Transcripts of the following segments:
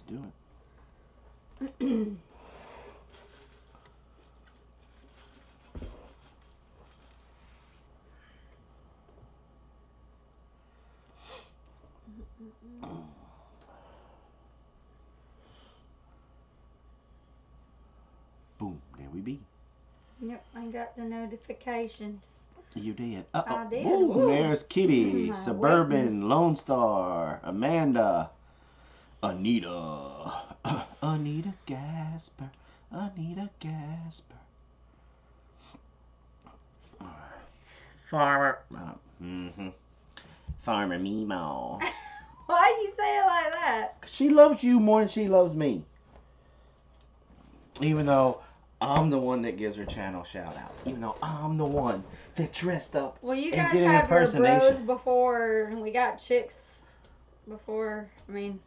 do it. Boom, there we be. Yep, I got the notification. You did. I did. Boom, Woo. there's Kitty, Suburban, Lone Star, Amanda, Anita, Anita Gasper, Anita Gasper. Farmer. Farmer Mimo. Why you say it like that? She loves you more than she loves me. Even though I'm the one that gives her channel shout out. Even though I'm the one that dressed up. Well, you and guys did an have your impersonation. bros before. We got chicks before. I mean.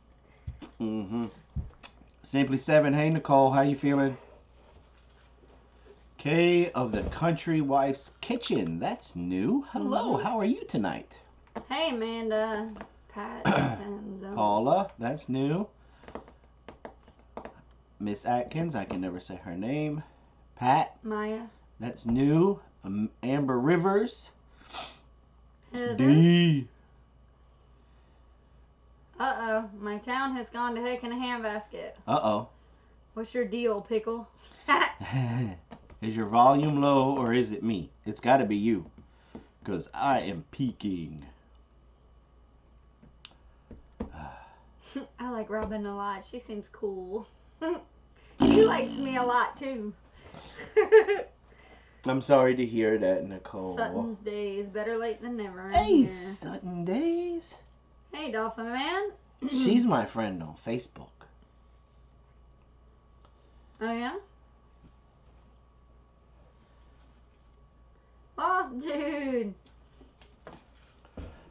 Simply 7. Hey Nicole, how you feeling? K of the Country Wife's Kitchen. That's new. Hello, how are you tonight? Hey Amanda. Pat and Paula, that's new. Miss Atkins, I can never say her name. Pat. Maya. That's new. Amber Rivers. Heather. D. Uh-oh. My town has gone to heck in a handbasket. Uh-oh. What's your deal, Pickle? Is your volume low or is it me? It's got to be you. Because I am peaking. I like Robin a lot. She seems cool. He likes me a lot, too. I'm sorry to hear that, Nicole. Sutton's Days. Better late than never. Hey, Sutton Days. Hey, Dolphin Man. She's my friend on Facebook. Oh, yeah? Lost Dude.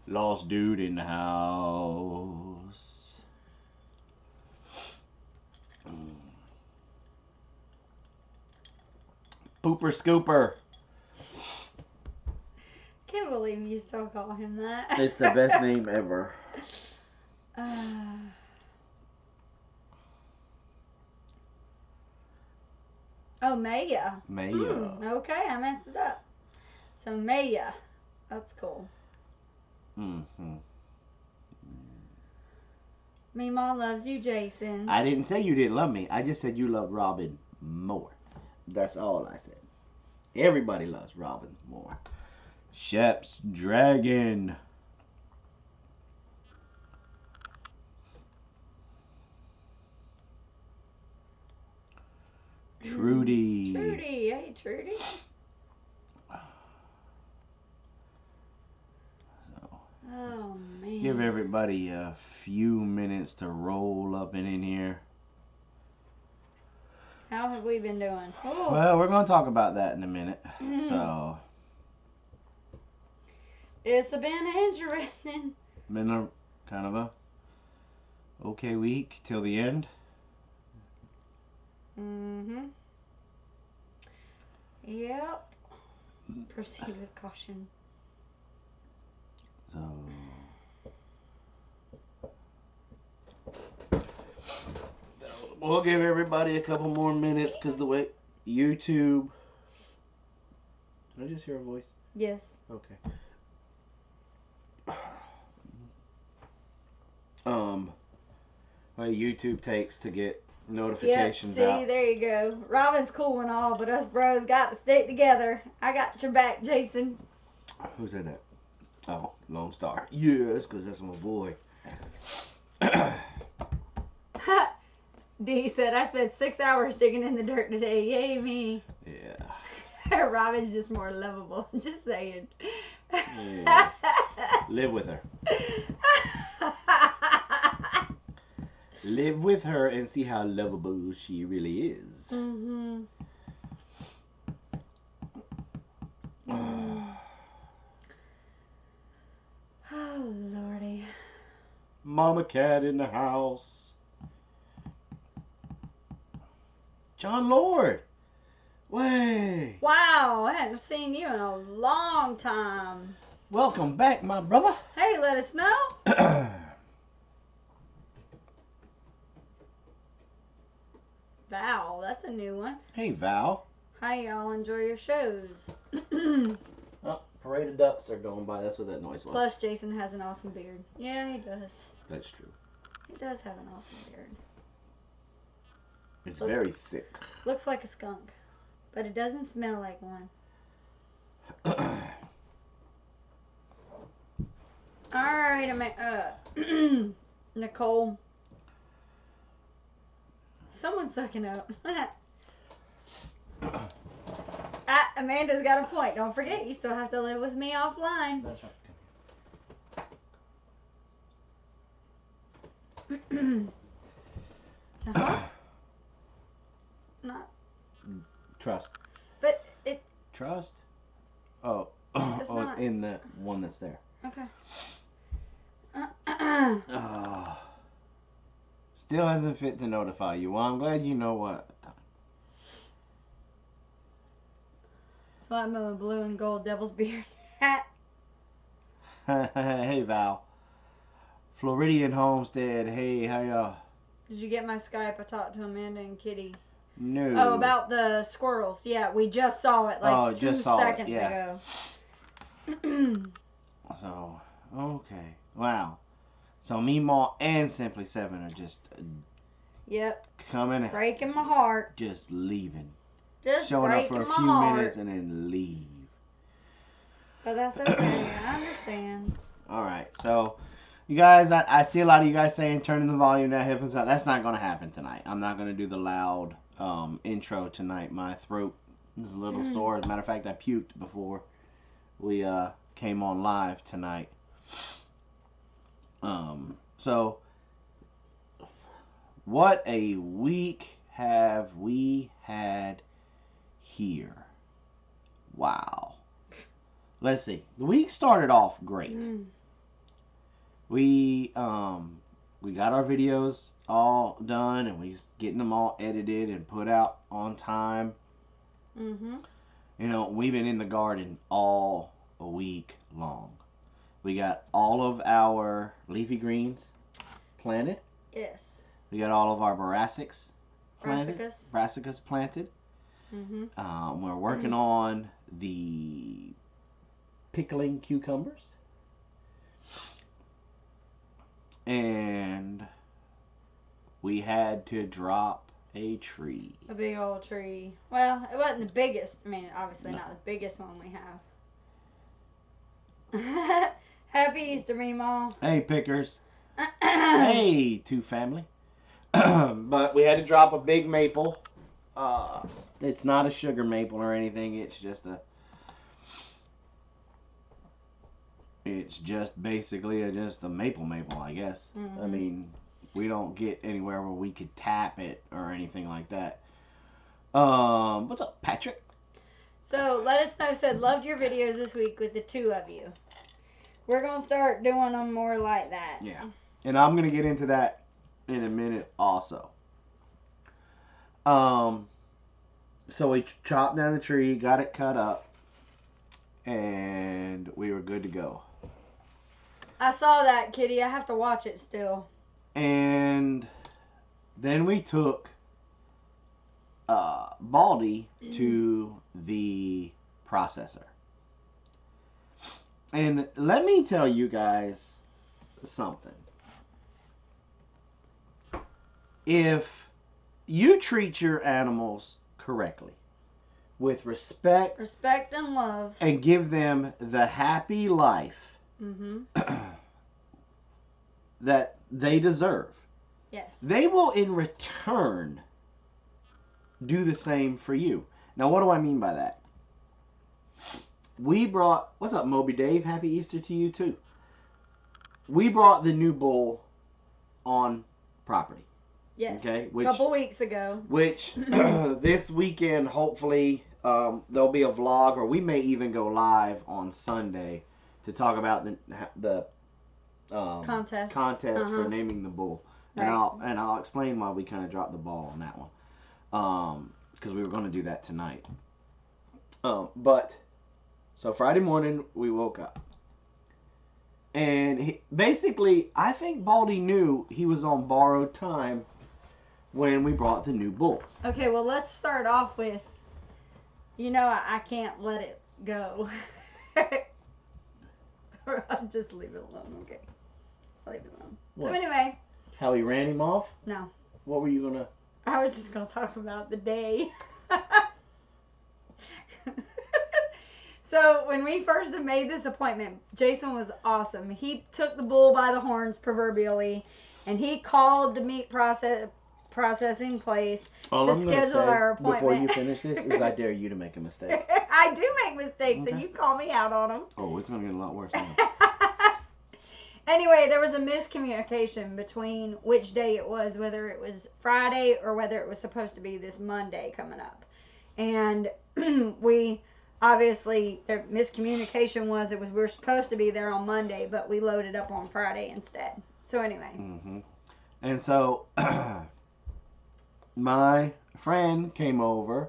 Lost dude in the house. Pooper Scooper. Can't believe you still call him that. It's the best name ever. Oh, Maya. Maya. Okay, I messed it up. So, Maya. That's cool. Meemaw loves you, Jason. I didn't say you didn't love me. I just said you love Robin more. That's all I said. Everybody loves Robin more. Shep's Dragon. Trudy. Trudy. Hey, Trudy. Oh, man. Give everybody a few minutes to roll up and in here. How have we been doing? Ooh. Well, we're going to talk about that in a minute. So, it's been interesting. Been a kind of a okay week till the end. Yep. Proceed with caution. So, we'll give everybody a couple more minutes because the way YouTube. Did I just hear a voice? Yes. Okay. What YouTube takes to get notifications See, out. there you go. Robin's cool and all, but us bros got to stick together. I got your back, Jason. Who said that? Oh, Lone Star. Yes, because that's my boy. D said, I spent 6 hours digging in the dirt today. Yay, me. Yeah. Robin's just more lovable. Just saying. Yeah. Live with her. Live with her and see how lovable she really is. Oh, Lordy. Mama Cat in the house. John Lord. Way. Wow, I haven't seen you in a long time. Welcome back, my brother. Hey, let us know. Val, that's a new one. Hey, Val. Hi, y'all. Enjoy your shows. Oh, parade of ducks are going by. That's what that noise was. Plus, Jason has an awesome beard. Yeah, he does. That's true. He does have an awesome beard. It's very thick. Looks like a skunk, but it doesn't smell like one. Alright, Nicole. Someone's sucking up. Amanda's got a point. Don't forget, you still have to live with me offline. That's right. Not. Trust. But it. Trust? Oh, not. In the one that's there. Okay. Still hasn't fit to notify you. Well, I'm glad you know what. So I'm a blue and gold devil's beard hat. Hey, Val. Floridian Homestead. Hey, how y'all? Did you get my Skype? I talked to Amanda and Kitty. No. Oh, about the squirrels. Yeah, we just saw it like 2 seconds ago. So, okay. Wow. So, Meemaw and Simply 7 are just yep. coming in. Breaking my heart. Just leaving. Just showing up for a few minutes and then leave. But that's okay. I understand. Alright, so you guys, I see a lot of you guys saying turning the volume down, headphones out. That's not going to happen tonight. I'm not going to do the loud intro tonight. My throat is a little sore. As a matter of fact, I puked before we came on live tonight. So what a week have we had here. Wow. Let's see. The week started off great. We got our videos all done and we getting them all edited and put out on time. You know, we've been in the garden all a week long. We got all of our leafy greens planted. Yes. We got all of our brassicas planted. Brassicas planted. We're working on the pickling cucumbers. And we had to drop a tree. A big old tree. Well, it wasn't the biggest. I mean, obviously not the biggest one we have. Happy Easter, Meemaw. Hey, pickers. Hey, two family. But we had to drop a big maple. It's not a sugar maple or anything. It's just basically just a maple, I guess. I mean, we don't get anywhere where we could tap it or anything like that. What's up, Patrick? So, Let Us Know said, loved your videos this week with the two of you. We're going to start doing them more like that. Yeah. And I'm going to get into that in a minute also. So we chopped down the tree, got it cut up, and we were good to go. I saw that, Kitty. I have to watch it still. And then we took Baldy to the processor. And let me tell you guys something. If you treat your animals correctly, with respect and love, and give them the happy life that they deserve, yes, they will in return do the same for you. Now, what do I mean by that? We brought, what's up, Moby Dave? Happy Easter to you too. We brought the new bull on property. Yes. Okay. A couple weeks ago. Which this weekend, hopefully, there'll be a vlog, or we may even go live on Sunday to talk about the contest for naming the bull. Right. And I'll explain why we kind of dropped the ball on that one. Because we were going to do that tonight. But so Friday morning we woke up, and basically I think Baldy knew he was on borrowed time when we brought the new bull. Okay, well, let's start off with, I can't let it go. I'll just leave it alone, okay? I'll leave it alone. What? So anyway. How he ran him off? No. What were you going to? I was just going to talk about the day. So when we first made this appointment, Jason was awesome. He took the bull by the horns, proverbially, and he called the meat processing place to schedule our appointment. Before you finish this, is I dare you to make a mistake. I do make mistakes, okay. And you call me out on them. Oh, it's going to get a lot worse now. Anyway, there was a miscommunication between which day it was, whether it was Friday or whether it was supposed to be this Monday coming up. And we obviously, the miscommunication was we were supposed to be there on Monday, but we loaded up on Friday instead. So anyway. Mm-hmm. And so my friend came over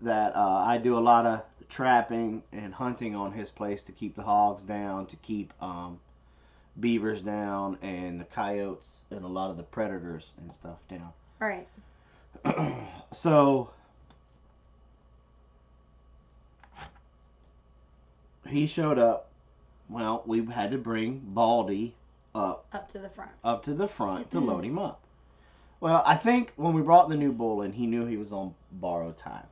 that I do a lot of trapping and hunting on his place to keep the hogs down, to keep beavers down, and the coyotes and a lot of the predators and stuff down. Right. So he showed up. Well, we had to bring Baldy up to the front. Up to the front to load him up. Well, I think when we brought the new bull in, he knew he was on borrowed time.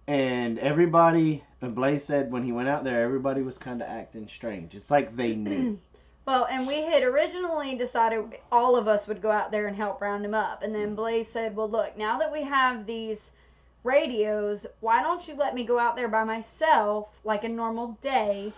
And everybody, and Blaze said when he went out there, everybody was kind of acting strange. It's like they knew. Well, and we had originally decided all of us would go out there and help round him up. And then Blaze said, well, look, now that we have these radios, why don't you let me go out there by myself like a normal day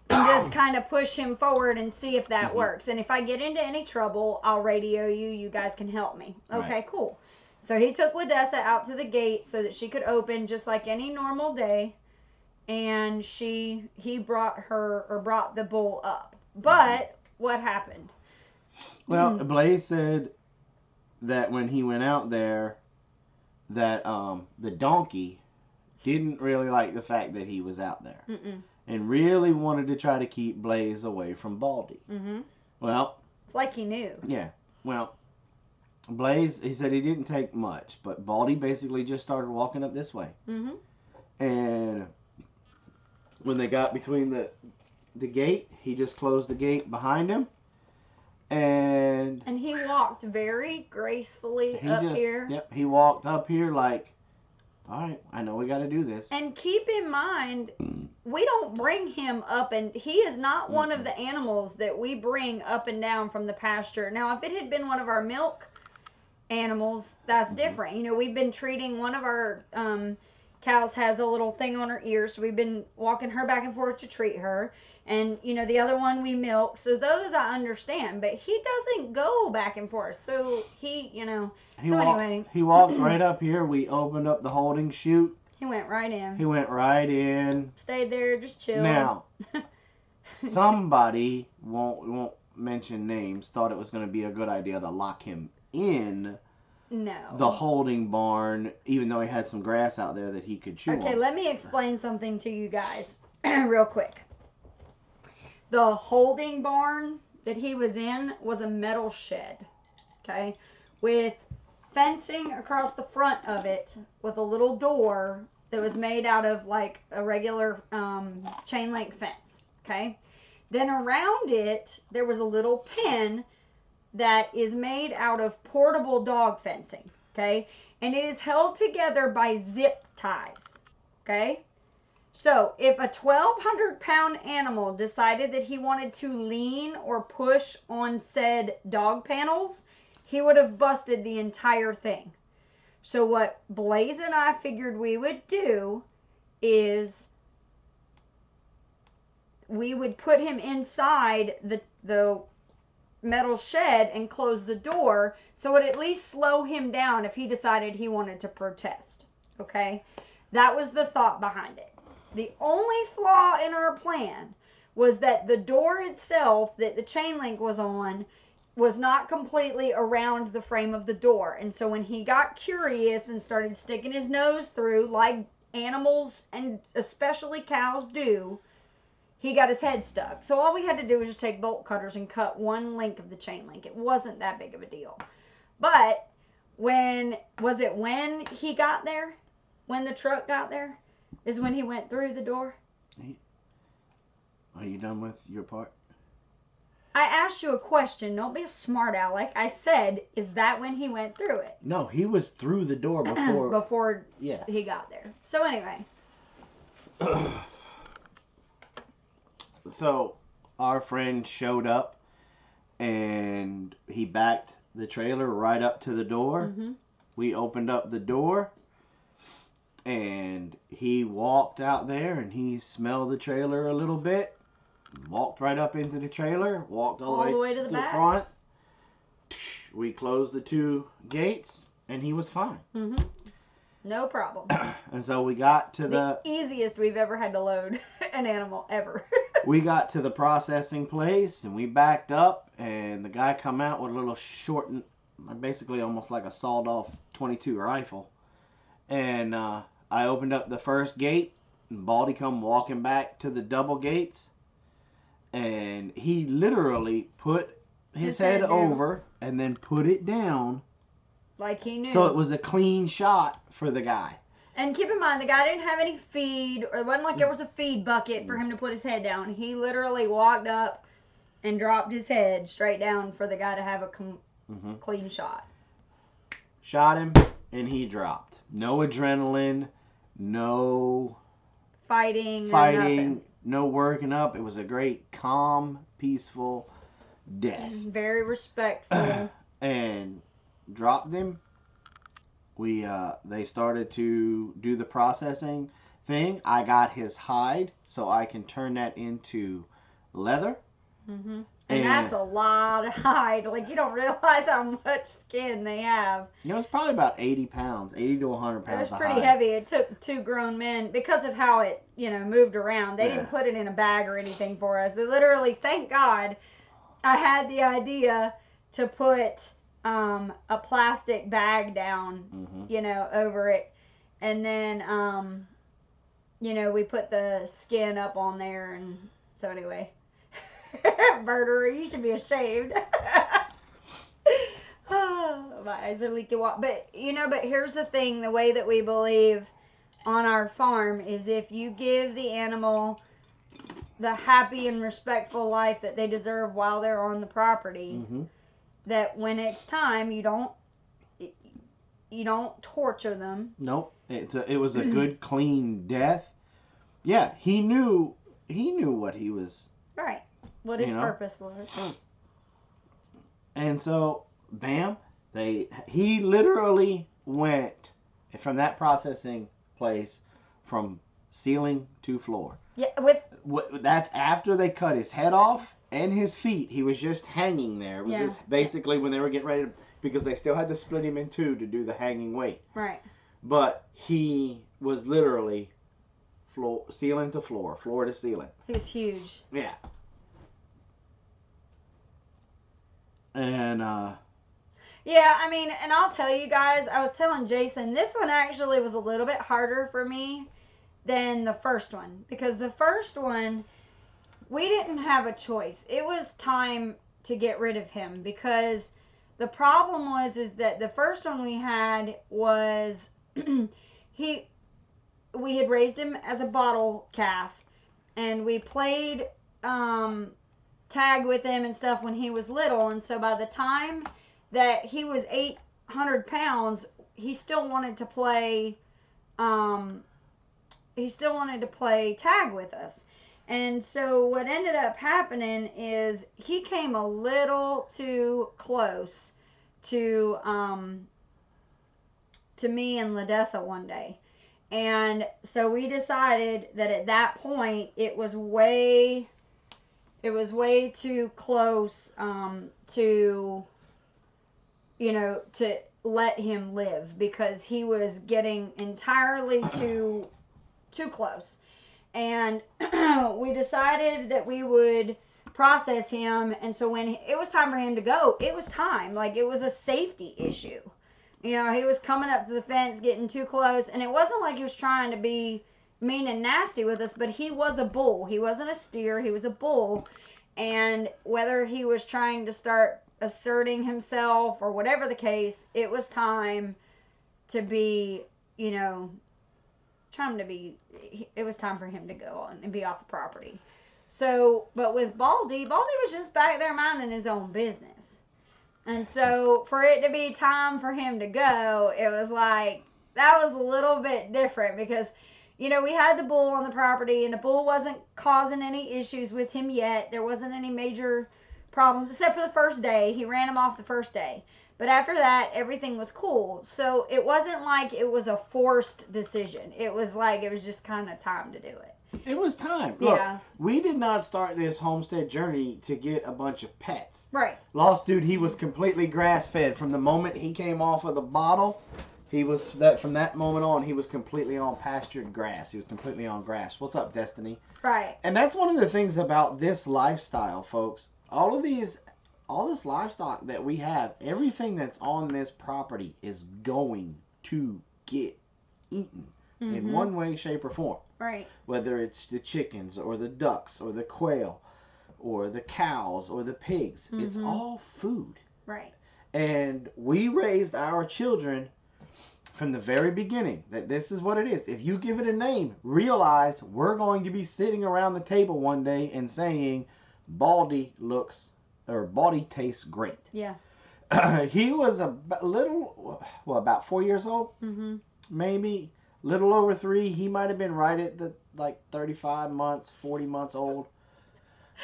and just kind of push him forward and see if that works. And if I get into any trouble, I'll radio you. You guys can help me. Okay, right. Cool. So he took Ladessa out to the gate so that she could open just like any normal day. And he brought the bull up. But what happened? Well, Blaze said that when he went out there, that the donkey didn't really like the fact that he was out there. And really wanted to try to keep Blaze away from Baldy. Well, it's like he knew. Yeah. Well, Blaze, he said he didn't take much, but Baldy basically just started walking up this way. And when they got between the gate, he just closed the gate behind him. And he walked very gracefully here. Yep, he walked up here like, all right, I know we got to do this. And keep in mind, we don't bring him up, and he is not one of the animals that we bring up and down from the pasture. Now, if it had been one of our milk animals, that's different. You know, we've been treating one of our cows has a little thing on her ear, so we've been walking her back and forth to treat her. And, you know, the other one we milk. So those I understand. But he doesn't go back and forth. So anyway. He walked right up here. We opened up the holding chute. He went right in. He went right in. Stayed there, just chilled. Now, somebody, won't mention names, thought it was going to be a good idea to lock him in the holding barn, even though he had some grass out there that he could chew on. Okay, let me explain something to you guys real quick. The holding barn that he was in was a metal shed, okay, with fencing across the front of it with a little door that was made out of like a regular chain link fence, okay. Then around it, there was a little pen that is made out of portable dog fencing, okay, and it is held together by zip ties, okay. So, if a 1,200-pound animal decided that he wanted to lean or push on said dog panels, he would have busted the entire thing. So, what Blaze and I figured we would do is we would put him inside the metal shed and close the door so it would at least slow him down if he decided he wanted to protest. Okay? That was the thought behind it. The only flaw in our plan was that the door itself that the chain link was on was not completely around the frame of the door. And so when he got curious and started sticking his nose through like animals and especially cows do, he got his head stuck. So all we had to do was just take bolt cutters and cut one link of the chain link. It wasn't that big of a deal. But when he got there? When the truck got there? Is when he went through the door? Are you done with your part? I asked you a question. Don't be a smart aleck. I said, is that when he went through it? No, he was through the door before. Before he got there. So anyway. So our friend showed up and he backed the trailer right up to the door. Mm-hmm. We opened up the door and he walked out there and he smelled the trailer a little bit. Walked right up into the trailer, walked all the way to the front. We closed the 2 gates, and he was fine. Mm-hmm. No problem. And so we got to the easiest we've ever had to load an animal ever. We got to the processing place, and we backed up, and the guy come out with a little short, basically almost like a sawed-off .22 rifle. And I opened up the first gate, and Baldy come walking back to the double gates. And he literally put his head over and then put it down. Like he knew. So it was a clean shot for the guy. And keep in mind, the guy didn't have any feed, or it wasn't like there was a feed bucket for him to put his head down. He literally walked up and dropped his head straight down for the guy to have a clean shot. Shot him, and he dropped. No adrenaline, no fighting, no working up. It was a great, calm, peaceful death. Very respectful. And dropped him. They started to do the processing thing. I got his hide so I can turn that into leather. Mm-hmm. And that's a lot of hide. Like, you don't realize how much skin they have. It was probably about 80 pounds, 80 to 100 pounds. It was pretty heavy. It took 2 grown men, because of how it, moved around. They didn't put it in a bag or anything for us. They literally, thank God, I had the idea to put a plastic bag down, over it. And then, we put the skin up on there. And so anyway. Murderer, you should be ashamed. Oh, my eyes are leaking water. But here's the thing, the way that we believe on our farm is if you give the animal the happy and respectful life that they deserve while they're on the property, that when it's time, you don't torture them. Nope. It was a good, clean death. Yeah, he knew what he was. Right. What his purpose was. And so, bam, he literally went from that processing place from ceiling to floor. Yeah, that's after they cut his head off and his feet. He was just hanging there. It was just basically when they were getting ready to, because they still had to split him in 2 to do the hanging weight. Right. But he was literally ceiling to floor to ceiling. He was huge. Yeah. And yeah, I mean, and I'll tell you guys, I was telling Jason, this one actually was a little bit harder for me than the first one, because the first one, we didn't have a choice. It was time to get rid of him, because the problem is that the first one we had was we had raised him as a bottle calf, and we played tag with him and stuff when he was little, and so by the time that he was 800 pounds, he still wanted to play tag with us. And so what ended up happening is he came a little too close to me and Ladessa one day. And so we decided that at that point it was way too close to let him live, because he was getting entirely too close. And we decided that we would process him, and so when it was time for him to go, it was time. Like, it was a safety issue. He was coming up to the fence, getting too close, and it wasn't like he was trying to be mean and nasty with us, but he was a bull. He wasn't a steer, he was a bull. And whether he was trying to start asserting himself or whatever the case, it was time to be, you know, it was time for him to go on and be off the property. So, but with Baldy was just back there minding his own business. And so for it to be time for him to go, it was like, that was a little bit different because, you know, we had the bull on the property and the bull wasn't causing any issues with him yet. There wasn't any major problems except for the first day. He ran him off the first day. But after that, everything was cool. So it wasn't like it was a forced decision. It was like it was just kind of time to do it. It was time. Look, we did not start this homestead journey to get a bunch of pets. Right. Lost Dude, he was completely grass-fed. From the moment he came off of the bottle, from that moment on, he was completely on pastured grass. He was completely on grass. What's up, Destiny? Right. And that's one of the things about this lifestyle, folks. All this livestock that we have, everything that's on this property is going to get eaten in one way, shape, or form. Right. Whether it's the chickens or the ducks or the quail or the cows or the pigs. It's all food. Right. And we raised our children from the very beginning that this is what it is. If you give it a name, realize we're going to be sitting around the table one day and saying, Baldy tastes great. Yeah. He was about 4 years old, maybe. Little over 3. He might have been right at the 35 months, 40 months old.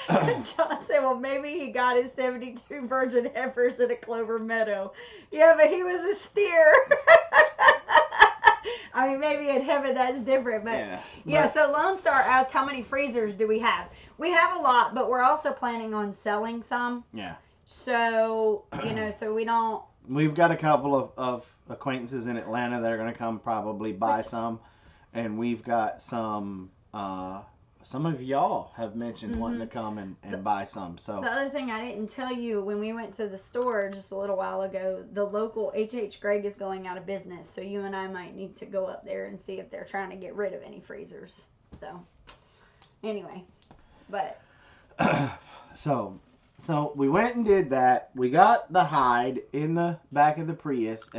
John said, well, maybe he got his 72 virgin heifers in a clover meadow. Yeah, but he was a steer. I mean, maybe in heaven that's different. But yeah, so Lone Star asked, how many freezers do we have? We have a lot, but we're also planning on selling some. Yeah. So, you know, so we don't... We've got a couple of acquaintances in Atlanta that are going to come probably buy some. And we've got some of y'all have mentioned wanting to come and buy some. So the other thing I didn't tell you, when we went to the store just a little while ago, the local H.H. Gregg is going out of business. So you and I might need to go up there and see if they're trying to get rid of any freezers. So anyway, but... So we went and did that. We got the hide in the back of the Prius,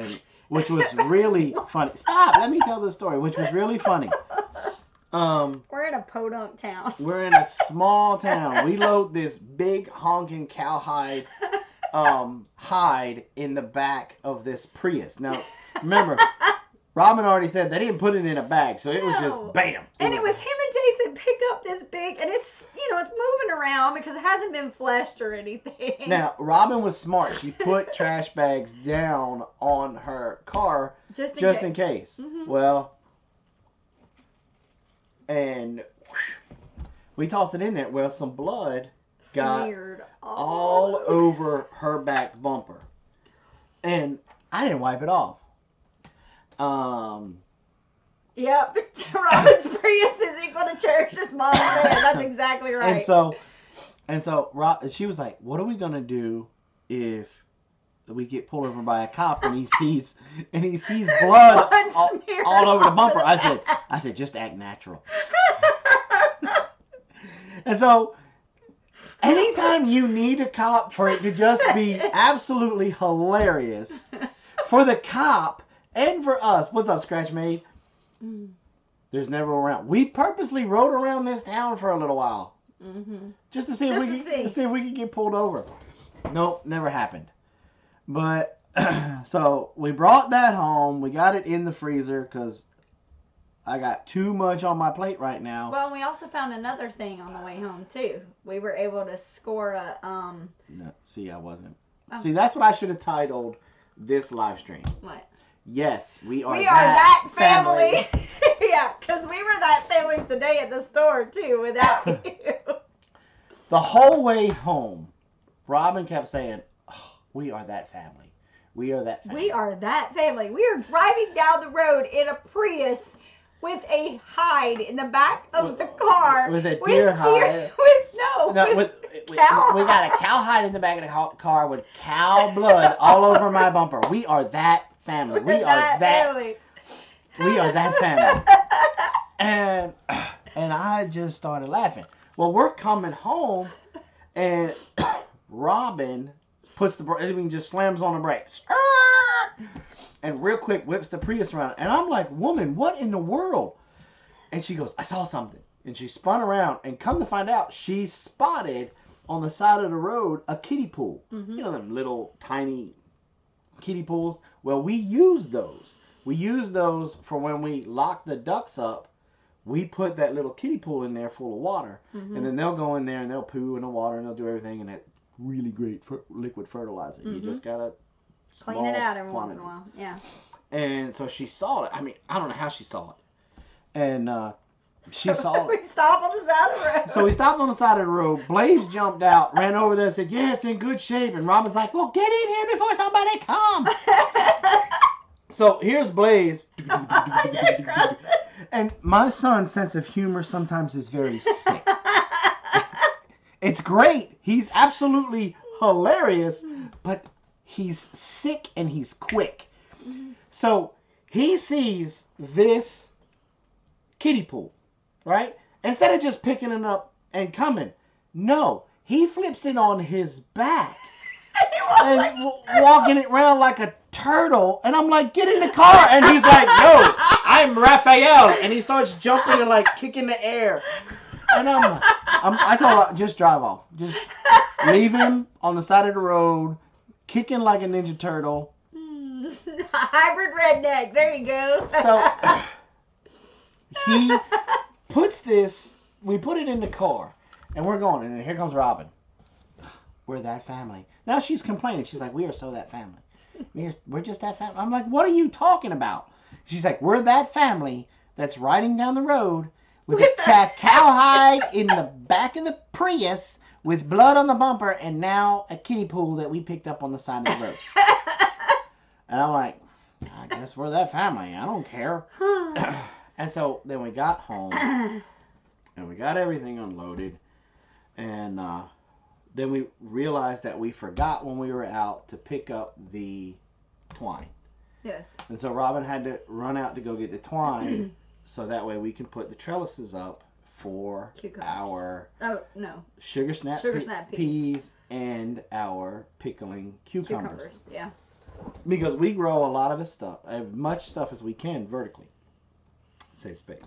which was really funny. Stop! Let me tell the story, which was really funny. We're in a podunk town. We're in a small town. We load this big honking cowhide hide in the back of this Prius. Now, remember, Robin already said they didn't put it in a bag, so it was just bam. And it was him and Jason pick up this big, and it's moving around because it hasn't been fleshed or anything. Now, Robin was smart. She put trash bags down on her car just in case. Well, and we tossed it in there. Well, some blood got all over her back bumper. And I didn't wipe it off. Yep. Robin's Prius is equal to Cherish's mom's man. That's exactly right. And so she was like, what are we going to do if we get pulled over by a cop and he sees blood all over the bumper? I said, just act natural. And so anytime you need a cop for it to just be absolutely hilarious, for the cop and for us, what's up, Scratch Maid? There's never around. We purposely rode around this town for a little while, just to see if we could get pulled over. Nope, never happened. But so we brought that home. We got it in the freezer because I got too much on my plate right now. Well, we also found another thing on the way home too. We were able to score a No, see, I wasn't. Oh. See, that's what I should have titled this live stream. What? Yes, we are that family. Yeah, because we were that family today at the store too without you. The whole way home, Robin kept saying, oh, we are that family. We are that family. We are that family. We are driving down the road in a Prius with a hide in the back of the car. With a deer hide. With cow. We got a cow hide in the back of the car with cow blood all over my bumper. We are that family. We are that family. And I just started laughing. Well, we're coming home, and Robin's just slams on the brakes. And real quick whips the Prius around. And I'm like, woman, what in the world? And she goes, I saw something. And she spun around, and come to find out, she spotted on the side of the road a kiddie pool. Mm-hmm. You know, them little tiny kiddie pools. Well, we use those. We use those for when we lock the ducks up. We put that little kiddie pool in there full of water. Mm-hmm. And then they'll go in there and they'll poo in the water and they'll do everything. And that's really great for liquid fertilizer. Mm-hmm. You just got to clean it out every once in a while. Yeah. And so she saw it. I mean, I don't know how she saw it. And she saw it. We stopped on the side of the road. So we stopped on the side of the road. Blaze jumped out, ran over there and said, yeah, it's in good shape. And Robin's like, well, get in here before somebody comes. So here's Blaze. And my son's sense of humor sometimes is very sick. It's great. He's absolutely hilarious, but he's sick and he's quick. So he sees this kiddie pool, right? Instead of just picking it up and coming, no, he flips it on his back and walking it around like a turtle. And I'm like, get in the car. And he's like, no, I'm Raphael. And he starts jumping and like kicking the air. And I told him, just drive off. Just leave him on the side of the road, kicking like a Ninja Turtle. Hybrid redneck. There you go. So he puts this, we put it in the car, and we're going, and here comes Robin. We're that family. Now she's complaining. She's like, we are so that family. We're just that family. I'm like, what are you talking about? She's like, we're that family that's riding down the road with a cowhide in the back of the Prius with blood on the bumper and now a kiddie pool that we picked up on the side of the road. And I'm like, I guess we're that family. I don't care. And so then we got home and we got everything unloaded. And then we realized that we forgot when we were out to pick up the twine. Yes. And so Robin had to run out to go get the twine so that way we can put the trellises up for our sugar snap peas and our pickling cucumbers. Yeah. Because we grow a lot of this stuff, as much stuff as we can vertically. Save space.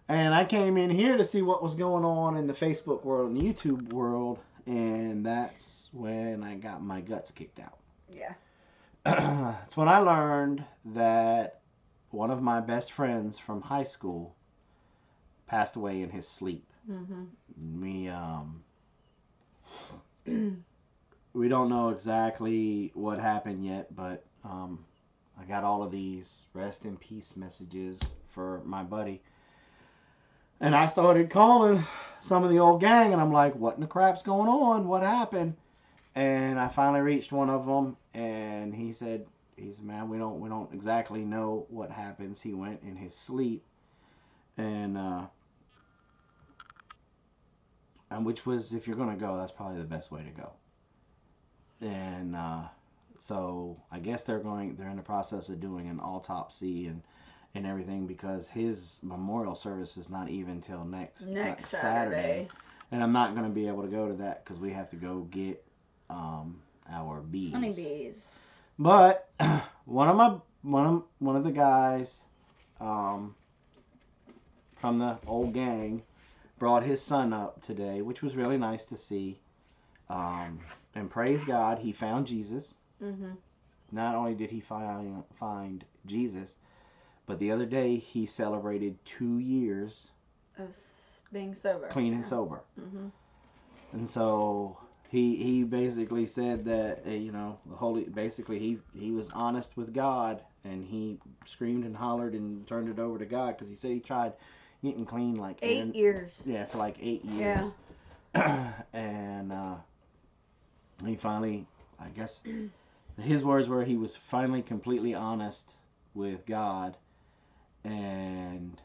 And I came in here to see what was going on in the Facebook world and the YouTube world, and that's when I got my guts kicked out. Yeah. That's when I learned that one of my best friends from high school passed away in his sleep. Mm-hmm. We don't know exactly what happened yet, but I got all of these rest in peace messages for my buddy. And I started calling some of the old gang, and I'm like, what in the crap's going on? What happened? And I finally reached one of them, and he said, man, we don't exactly know what happens. He went in his sleep, and which was, if you're going to go, that's probably the best way to go. And so I guess they're in the process of doing an autopsy and everything, because his memorial service is not even till next Saturday. And I'm not going to be able to go to that because we have to go get our bees. Honeybees. But one of the guys from the old gang brought his son up today, which was really nice to see. And praise God, he found Jesus. Mm-hmm. Not only did he find Jesus, but the other day he celebrated 2 years of being sober, clean and sober. Mm-hmm. And so he basically said that he was honest with God, and he screamed and hollered and turned it over to God, because he said he tried getting clean like 8 years. Yeah, for like 8 years. Yeah. And he finally, I guess, his words were, he was finally completely honest with God, and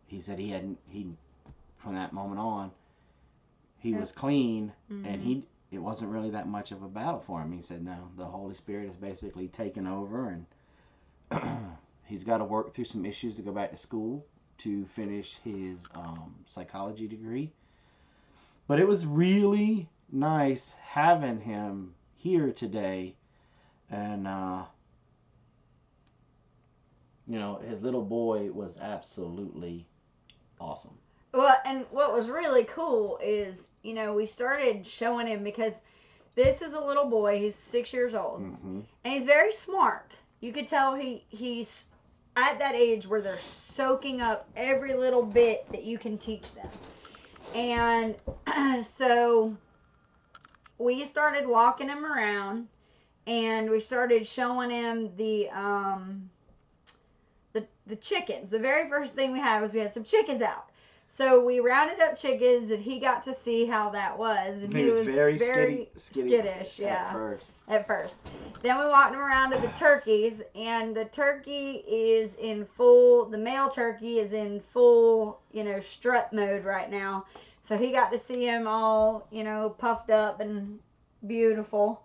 he said he from that moment on, he was clean, mm-hmm. and it wasn't really that much of a battle for him. He said, no, the Holy Spirit has basically taken over, and he's got to work through some issues to go back to school to finish his psychology degree. But it was really, nice having him here today. And, his little boy was absolutely awesome. Well, and what was really cool is, we started showing him because this is a little boy. He's 6 years old. Mm-hmm. And he's very smart. You could tell he's at that age where they're soaking up every little bit that you can teach them. And so we started walking him around, and we started showing him the chickens. The very first thing we had some chickens out. So we rounded up chickens, and he got to see how that was. And he was very skittish, yeah. At first. Then we walked him around to the turkeys, and the turkey is the male turkey is in full, strut mode right now. So he got to see him all, puffed up and beautiful.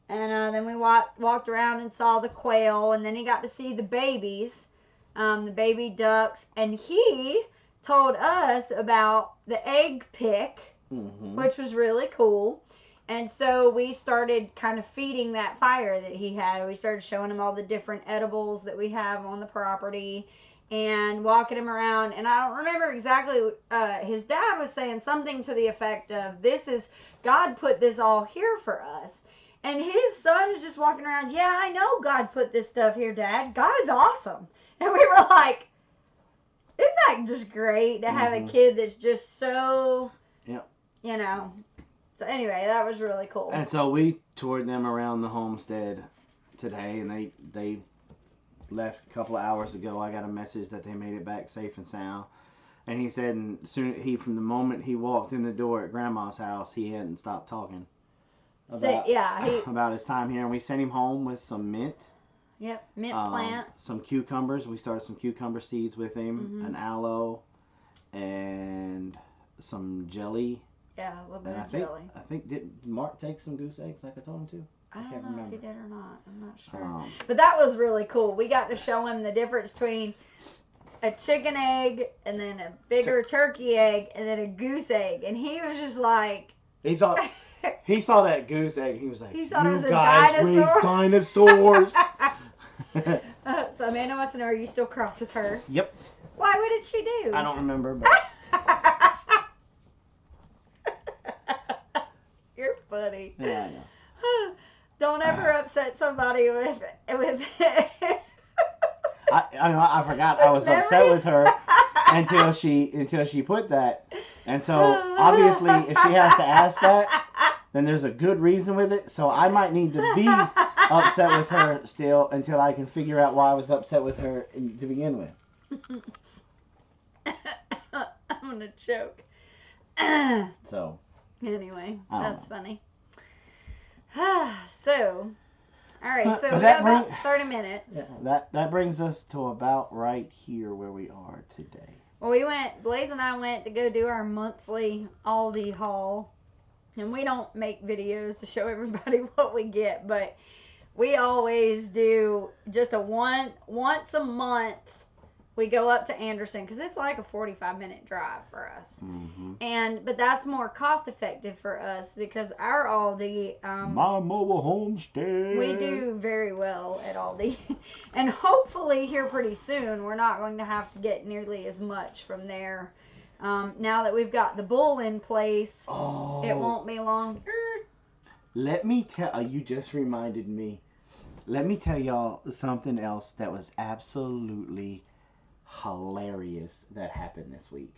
And then we walked around and saw the quail, and then he got to see the babies, the baby ducks, and he told us about the egg pick, mm-hmm. which was really cool. And so we started kind of feeding that fire that he had. We started showing him all the different edibles that we have on the property and walking him around. And I don't remember exactly, his dad was saying something to the effect of, God put this all here for us. And his son is just walking around, yeah, I know God put this stuff here, Dad. God is awesome. And we were like, isn't that just great to have a kid that's just so, So anyway, that was really cool. And so we toured them around the homestead today, and they left a couple of hours ago. I got a message that they made it back safe and sound. And he said from the moment he walked in the door at Grandma's house, he hadn't stopped talking about his time here. And we sent him home with some mint. Yep, mint plant. Some cucumbers. We started some cucumber seeds with him. An aloe. And some jelly. Yeah, a little bit of jelly. I think, did Mark take some goose eggs like I told him to? I can't remember if he did or not. I'm not sure. But that was really cool. We got to show him the difference between a chicken egg and then a bigger turkey egg and then a goose egg. And he was just like... He thought... He saw that goose egg and he was like, he thought it was you guys raised dinosaurs. So Amanda wants to know, are you still cross with her? Yep. Why? What did she do? I don't remember, but... You're funny. Yeah, I know. Don't ever upset somebody with I forgot I was upset with her until she put that. And so obviously if she has to ask that, then there's a good reason with it. So I might need to be upset with her still until I can figure out why I was upset with her to begin with. I'm gonna choke. So anyway, that's funny. So, all right. So we got about 30 minutes. Yeah, that brings us to about right here where we are today. Well, Blaze and I went to go do our monthly Aldi haul, and we don't make videos to show everybody what we get, but we always do just once a month. We go up to Anderson because it's like a 45-minute drive for us. But that's more cost effective for us because our Aldi, my mobile homestead, we do very well at Aldi. And hopefully here pretty soon we're not going to have to get nearly as much from there. Now that we've got the bull in place, it won't be long. Let me tell you, just reminded me. Let me tell y'all something else that was absolutely hilarious that happened this week.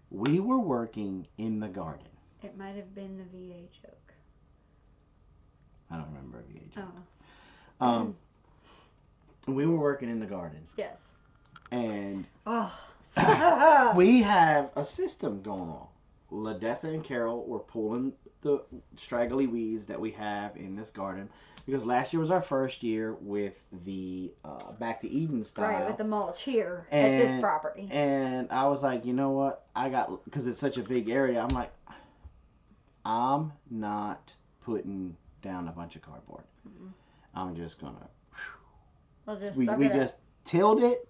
We were working in the garden. It might have been the VA joke. I don't remember a VA joke. We were working in the garden. Yes. And we have a system going on. LaDessa and Carol were pulling the straggly weeds that we have in this garden. Because last year was our first year with the Back to Eden style. Right, with the mulch here at this property. And I was like, you know what? Because it's such a big area, I'm like, I'm not putting down a bunch of cardboard. I'm just going to... We just tilled it,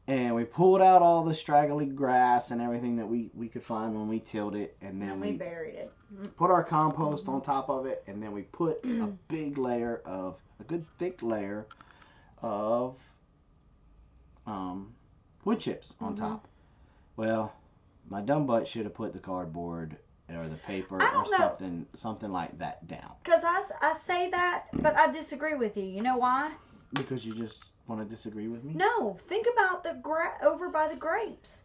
And we pulled out all the straggly grass and everything that we could find when we tilled it. And then we buried it. Put our compost on top of it. And then we put a big layer of, a good thick layer of wood chips on top. Well, my dumb butt should have put the cardboard or the paper or something like that down. Because I say that, but I disagree with you. You know why? Because you just want to disagree with me? No. Think about the over by the grapes.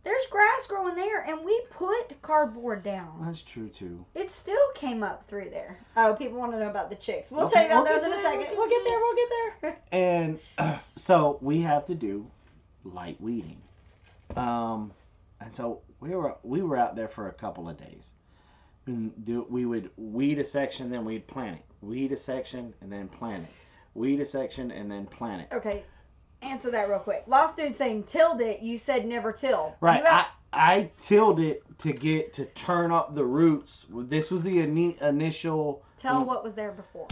There's grass growing there, and we put cardboard down. That's true, too. It still came up through there. Oh, people want to know about the chicks. We'll tell you about those in a second. We'll get there. And so we have to do light weeding. And so we were out there for a couple of days. We would weed a section, then we'd plant it. Weed a section, and then plant it. Weed a section, and then plant it. Okay. Answer that real quick. Lost Dude saying tilled it. You said never till. Right. I tilled it to turn up the roots. This was the initial. Tell what was there before.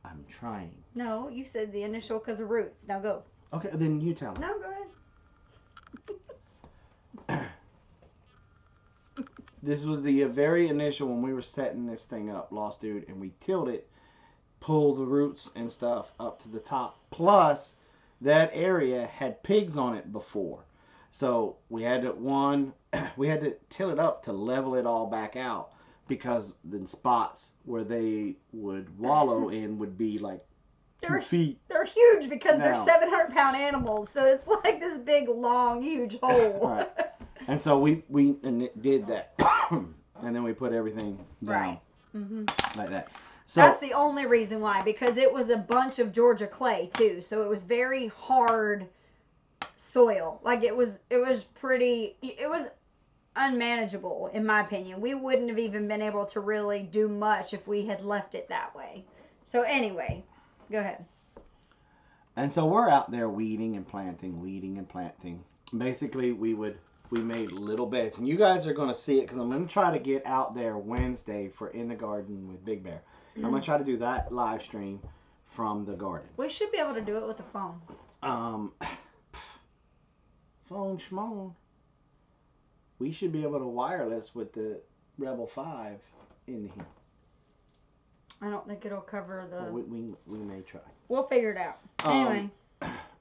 I'm trying. No, you said the initial because of roots. Now go. Okay, then you tell me. No, go ahead. This was the very initial when we were setting this thing up, Lost Dude, and we tilled it, pulled the roots and stuff up to the top. Plus, that area had pigs on it before. So we had to till it up to level it all back out, because the spots where they would wallow in would be like 2 feet. They're huge because they're 700-pound animals. So it's like this big, long, huge hole. Right. And so we did that. And then we put everything down like that. So that's the only reason why, because it was a bunch of Georgia clay too. So it was very hard soil. Like it was unmanageable in my opinion. We wouldn't have even been able to really do much if we had left it that way. So anyway, go ahead. And so we're out there weeding and planting. Basically, we made little beds. And you guys are going to see it because I'm going to try to get out there Wednesday for In the Garden with Big Bear. I'm going to try to do that live stream from the garden. We should be able to do it with a phone. Phone schmone. We should be able to wireless with the Rebel 5 in here. I don't think it'll cover the... Well, we may try. We'll figure it out. Anyway.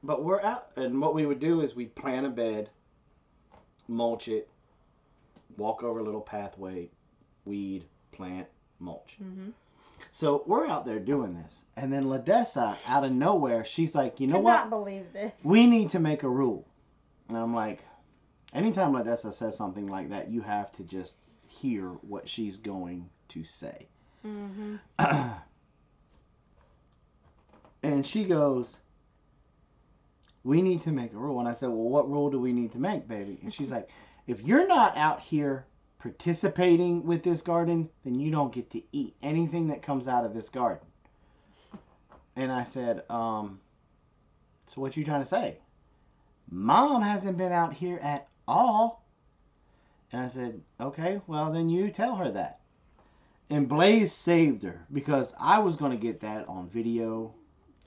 But we're out, and what we would do is we'd plant a bed, mulch it, walk over a little pathway, weed, plant, mulch. So we're out there doing this. And then Ladessa, out of nowhere, she's like, you know what? I cannot believe this. We need to make a rule. And I'm like, anytime Ladessa says something like that, you have to just hear what she's going to say. And she goes, we need to make a rule. And I said, well, what rule do we need to make, baby? And she's like, if you're not out here participating with this garden, then you don't get to eat anything that comes out of this garden. And I said, so what you trying to say? Mom hasn't been out here at all. And I said, okay, well, then you tell her that. And Blaze saved her because I was going to get that on video.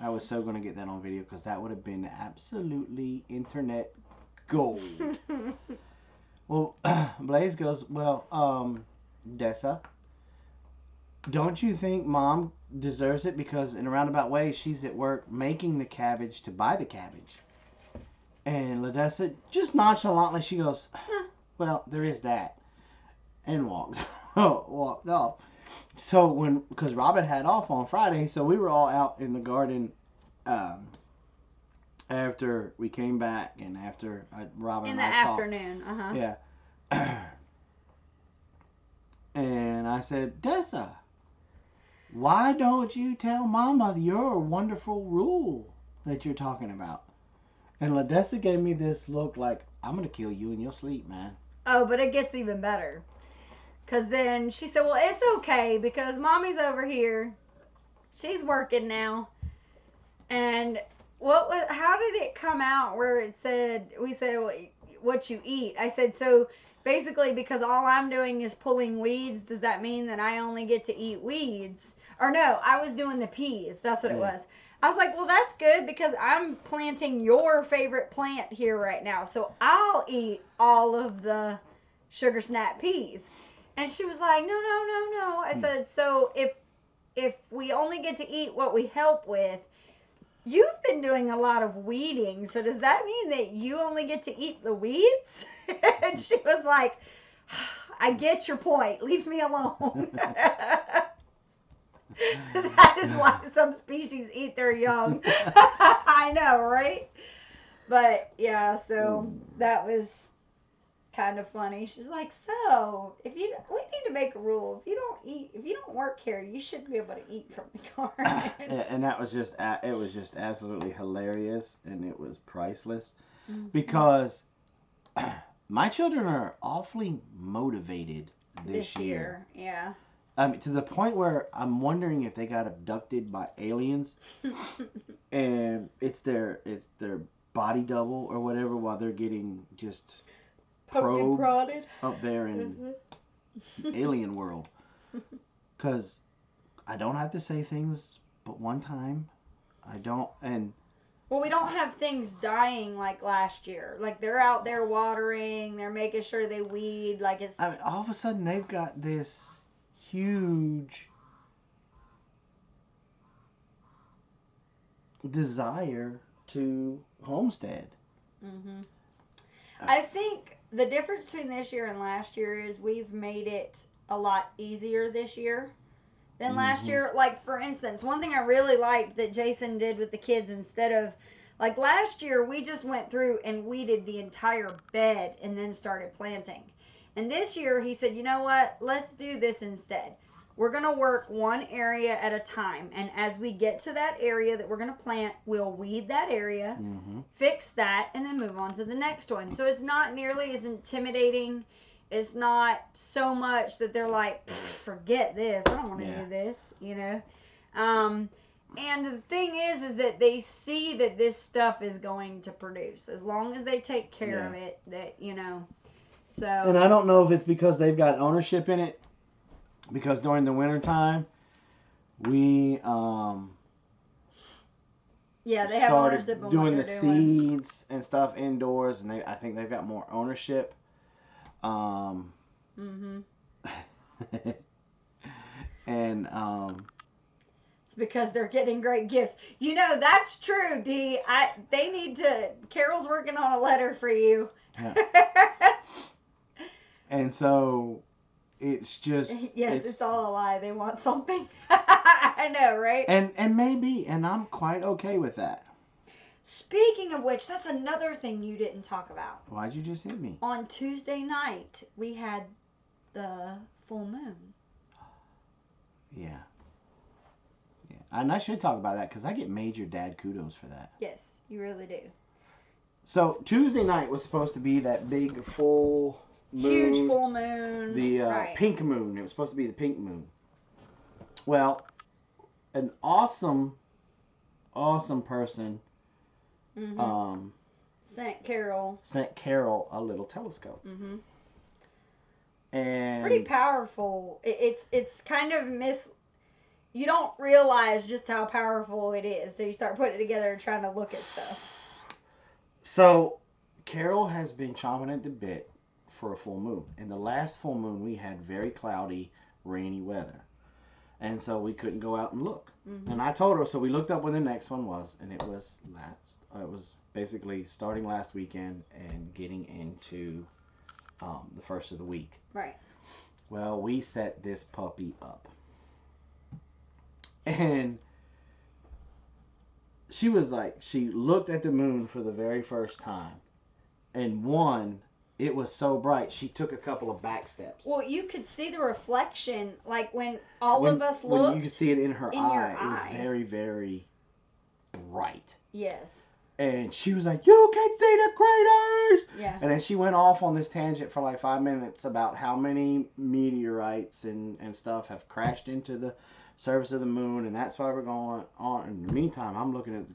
I was so going to get that on video because that would have been absolutely internet gold. Well, Blaze goes, well, Dessa, don't you think Mom deserves it? Because in a roundabout way, she's at work making the cabbage to buy the cabbage. And Ladessa, just nonchalantly, she goes, well, there is that. And walked off. So because Robin had off on Friday, so we were all out in the garden after we came back and after Robin and I talked. In the afternoon, Yeah. And I said, Dessa, why don't you tell Mama your wonderful rule that you're talking about? And Ladessa gave me this look like, I'm going to kill you in your sleep, man. Oh, but it gets even better. Because then she said, well, it's okay because Mommy's over here. She's working now. And how did it come out where it said, we said what you eat? I said, so basically because all I'm doing is pulling weeds, does that mean that I only get to eat weeds? Or no, I was doing the peas. That's what it was. I was like, well, that's good because I'm planting your favorite plant here right now. So I'll eat all of the sugar snap peas. And she was like, no, no, no, no. I said, so if we only get to eat what we help with, you've been doing a lot of weeding. So does that mean that you only get to eat the weeds? And she was like, I get your point. Leave me alone. That is why some species eat their young. I know, right? But yeah, so that was kind of funny. She's like, so we need to make a rule. If you don't work here, you should be able to eat from the garden. And that was it was just absolutely hilarious, and it was priceless, because my children are awfully motivated this year. Yeah. To the point where I'm wondering if they got abducted by aliens, and it's their body double or whatever, while they're getting just probed up there in alien world. Because I don't have to say things but one time. I don't, and well, we don't have things dying like last year. Like they're out there watering, they're making sure they weed. Like it's. I mean, all of a sudden they've got this huge desire to homestead. Mm-hmm. I think the difference between this year and last year is we've made it a lot easier this year than last year. Like, for instance, one thing I really liked that Jason did with the kids, instead of, like, last year we just went through and weeded the entire bed and then started planting. And this year he said, you know what, let's do this instead. We're going to work one area at a time. And as we get to that area that we're going to plant, we'll weed that area, fix that, and then move on to the next one. So it's not nearly as intimidating. It's not so much that they're like, forget this. I don't want to do this, you know. And the thing is that they see that this stuff is going to produce. As long as they take care of it, that, you know. So. And I don't know if it's because they've got ownership in it. Because during the wintertime, we they have ownership in doing what the they're doing. seeds and stuff indoors, and I think they've got more ownership. And it's because they're getting great gifts. You know, that's true, Dee. They need to. Carol's working on a letter for you. Yeah. And so. It's just it's all a lie. They want something. I know, right? And maybe, and I'm quite okay with that. Speaking of which, that's another thing you didn't talk about. Why'd you just hit me? On Tuesday night, we had the full moon. Yeah. And I should talk about that because I get major dad kudos for that. Yes, you really do. So Tuesday night was supposed to be that big full moon, huge full moon. The pink moon. It was supposed to be the pink moon. Well, an awesome person sent Carol a little telescope. And pretty powerful. It's kind of you don't realize just how powerful it is. So you start putting it together and trying to look at stuff. So Carol has been chomping at the bit for a full moon. In the last full moon, we had very cloudy, rainy weather. And so we couldn't go out and look. And I told her, so we looked up when the next one was, and it was basically starting last weekend and getting into the first of the week. Right. Well, we set this puppy up. And she was like, she looked at the moon for the very first time. And it was so bright, she took a couple of back steps. Well, you could see the reflection, like when of us looked. When you could see it in her eye, it was very, very bright. Yes. And she was like, you can see the craters! Yeah. And then she went off on this tangent for like 5 minutes about how many meteorites and stuff have crashed into the surface of the moon, and that's why we're going on. In the meantime, I'm looking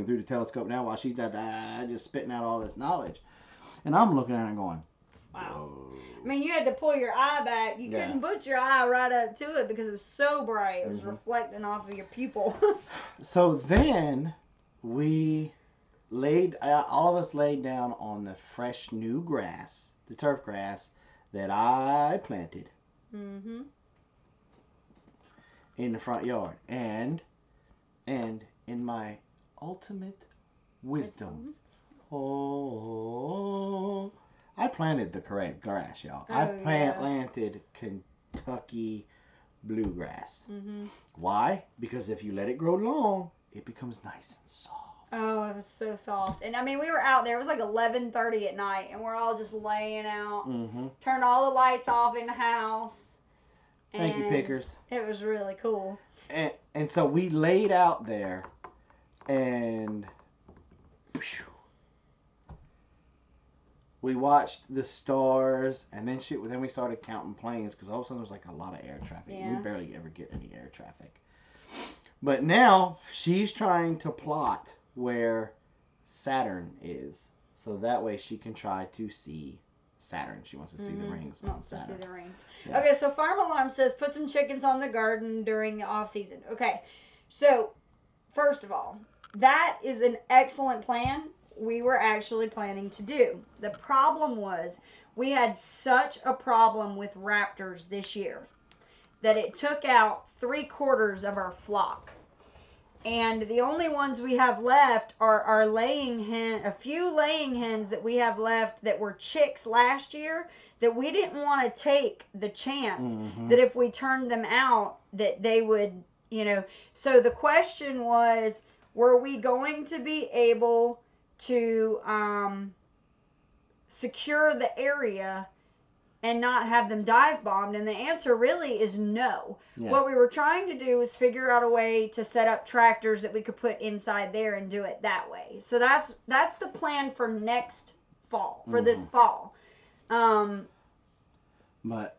through the telescope now while she's just spitting out all this knowledge. And I'm looking at her and going, Wow. I mean, you had to pull your eye back. You couldn't put your eye right up to it because it was so bright. It was reflecting off of your pupil. So then we all of us laid down on the fresh new grass, the turf grass that I planted in the front yard. And in my ultimate wisdom, I planted the correct grass, y'all. I planted Kentucky bluegrass. Why? Because if you let it grow long, it becomes nice and soft. Oh, it was so soft. And I mean, we were out there. It was like 11:30 at night, and we're all just laying out. Turned all the lights off in the house. Thank you, pickers. It was really cool. And so we laid out there, and we watched the stars, and then we started counting planes because all of a sudden there was like a lot of air traffic. Yeah. We barely ever get any air traffic. But now she's trying to plot where Saturn is, so that way she can try to see Saturn. She wants to see the rings on Saturn. To see the rings. Yeah. Okay, so Farm Alarm says put some chickens on the garden during the off season. Okay, so first of all, that is an excellent plan. We were actually planning to do. The problem was we had such a problem with raptors this year that it took out 3/4 of our flock. And the only ones we have left are our a few laying hens that we have left that were chicks last year that we didn't want to take the chance that if we turned them out that they would, So the question was, were we going to be able to secure the area and not have them dive bombed? And the answer really is no. Yeah. What we were trying to do was figure out a way to set up tractors that we could put inside there and do it that way. So that's the plan for next fall, for this fall. But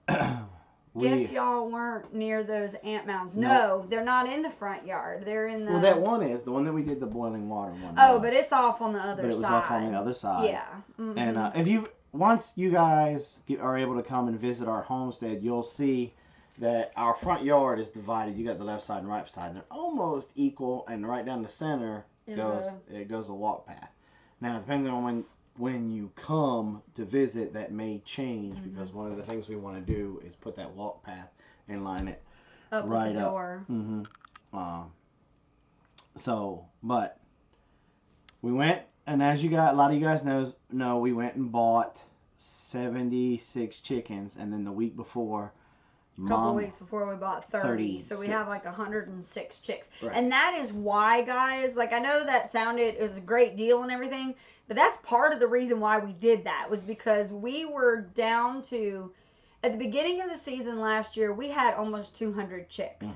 guess y'all weren't near those ant mounds. No, they're not in the front yard. They're in the... Well, that one is. The one that we did the boiling water one. Oh, but it's off on the other side. But it was off on the other side. Yeah. And once you guys are able to come and visit our homestead, you'll see that our front yard is divided. You got the left side and right side. They're almost equal, and right down the center goes a walk path. Now, depending on when you come to visit, that may change because one of the things we want to do is put that walk path and line it up right the door. But we went. And as a lot of you guys know, we went and bought 76 chickens, and then the week before, a couple weeks before, we bought 30. So we have like 106 chicks. Right. And that is why, guys, like I know that it was a great deal and everything, but that's part of the reason why we did that was because we were down to, at the beginning of the season last year, we had almost 200 chicks.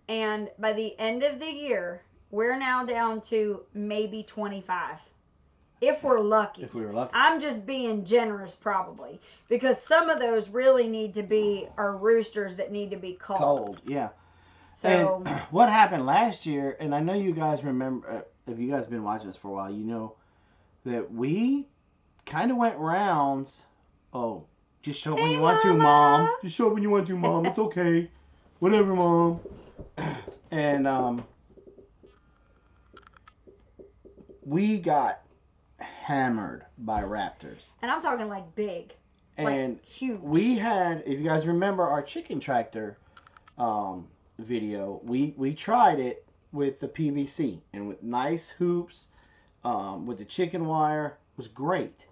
And by the end of the year, we're now down to maybe 25. If we're lucky. If we were lucky. I'm just being generous probably. Because some of those really need to be our roosters that need to be culled. Yeah. So and what happened last year, and I know you guys remember, if you guys have been watching us for a while, you know that we kind of went rounds. Oh, just show up when you want to, Mom. Just show up when you want to, Mom. It's okay. Whatever, Mom. And we got hammered by raptors. And I'm talking like big. And like huge. We had, if you guys remember our chicken tractor video, we tried it with the PVC and with nice hoops, with the chicken wire. It was great.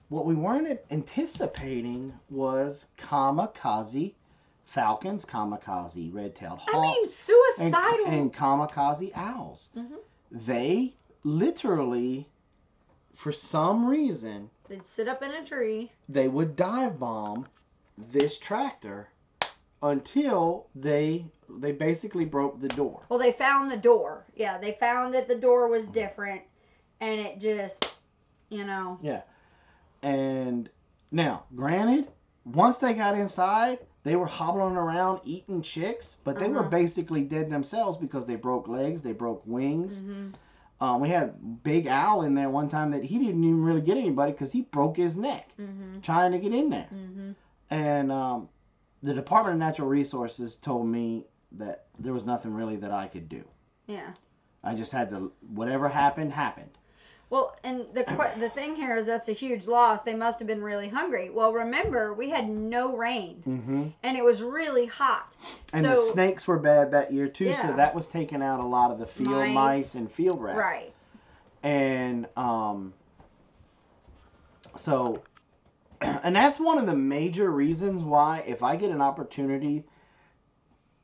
What we weren't anticipating was kamikaze falcons, kamikaze red-tailed hawks. I mean, suicidal. And kamikaze owls. They literally, for some reason, they'd sit up in a tree. They would dive bomb this tractor until they basically broke the door. Well, they found the door. Yeah, they found that the door was different, and it just, Yeah. And now, granted, once they got inside, they were hobbling around eating chicks, but they were basically dead themselves because they broke legs, they broke wings. We had Big Al in there one time that he didn't even really get anybody because he broke his neck trying to get in there. And the Department of Natural Resources told me that there was nothing really that I could do. Yeah. I just had to, whatever happened, happened. Well, and the thing here is that's a huge loss. They must have been really hungry. Well, remember, we had no rain, and it was really hot. And the snakes were bad that year, too, so that was taking out a lot of the field mice and field rats. Right. And so, and that's one of the major reasons why, if I get an opportunity,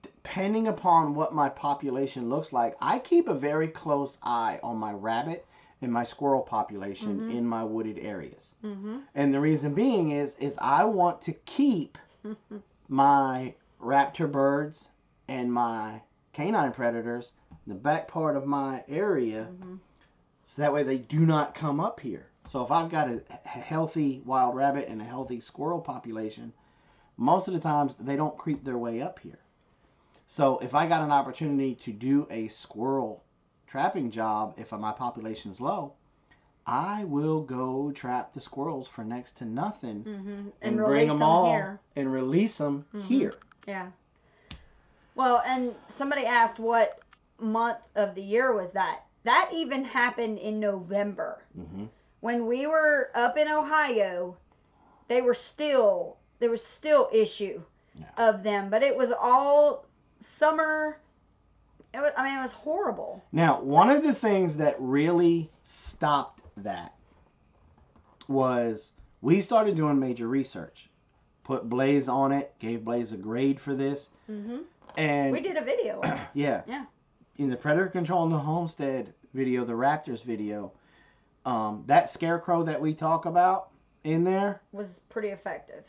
depending upon what my population looks like, I keep a very close eye on my rabbit and my squirrel population in my wooded areas. And the reason being is I want to keep my raptor birds and my canine predators in the back part of my area, so that way they do not come up here. So if I've got a healthy wild rabbit and a healthy squirrel population, most of the times they don't creep their way up here. So if I got an opportunity to do a squirrel trapping job, if my population's low, I will go trap the squirrels for next to nothing and bring them all here and release them here. Yeah. Well, and somebody asked what month of the year was that. That even happened in November. When we were up in Ohio, there was still issue of them, but it was all summer. It was horrible. Now, one of the things that really stopped that was we started doing major research. Put Blaze on it, gave Blaze a grade for this. And we did a video of it. Yeah. In the Predator Control in the Homestead video, the Raptors video, that scarecrow that we talk about in there was pretty effective.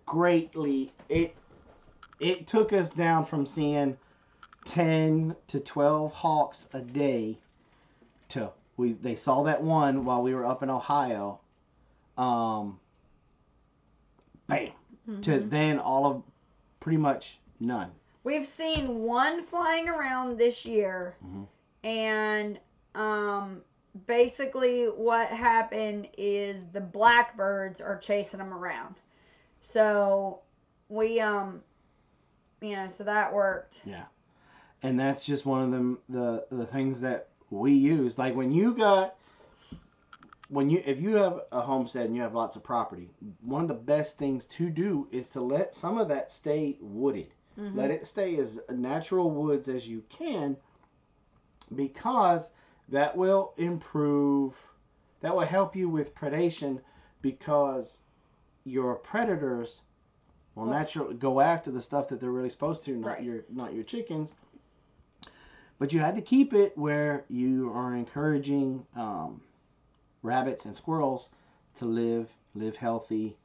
Greatly. It took us down from seeing 10 to 12 hawks a day to they saw that one while we were up in Ohio. Bam. To then all of pretty much none. We've seen one flying around this year, and basically what happened is the blackbirds are chasing them around. So we so that worked. Yeah. And that's just one of the things that we use. Like if you have a homestead and you have lots of property, one of the best things to do is to let some of that stay wooded. Let it stay as natural woods as you can, because that will help you with predation, because your predators will naturally go after the stuff that they're really supposed to, not your chickens. But you had to keep it where you are encouraging rabbits and squirrels to live healthy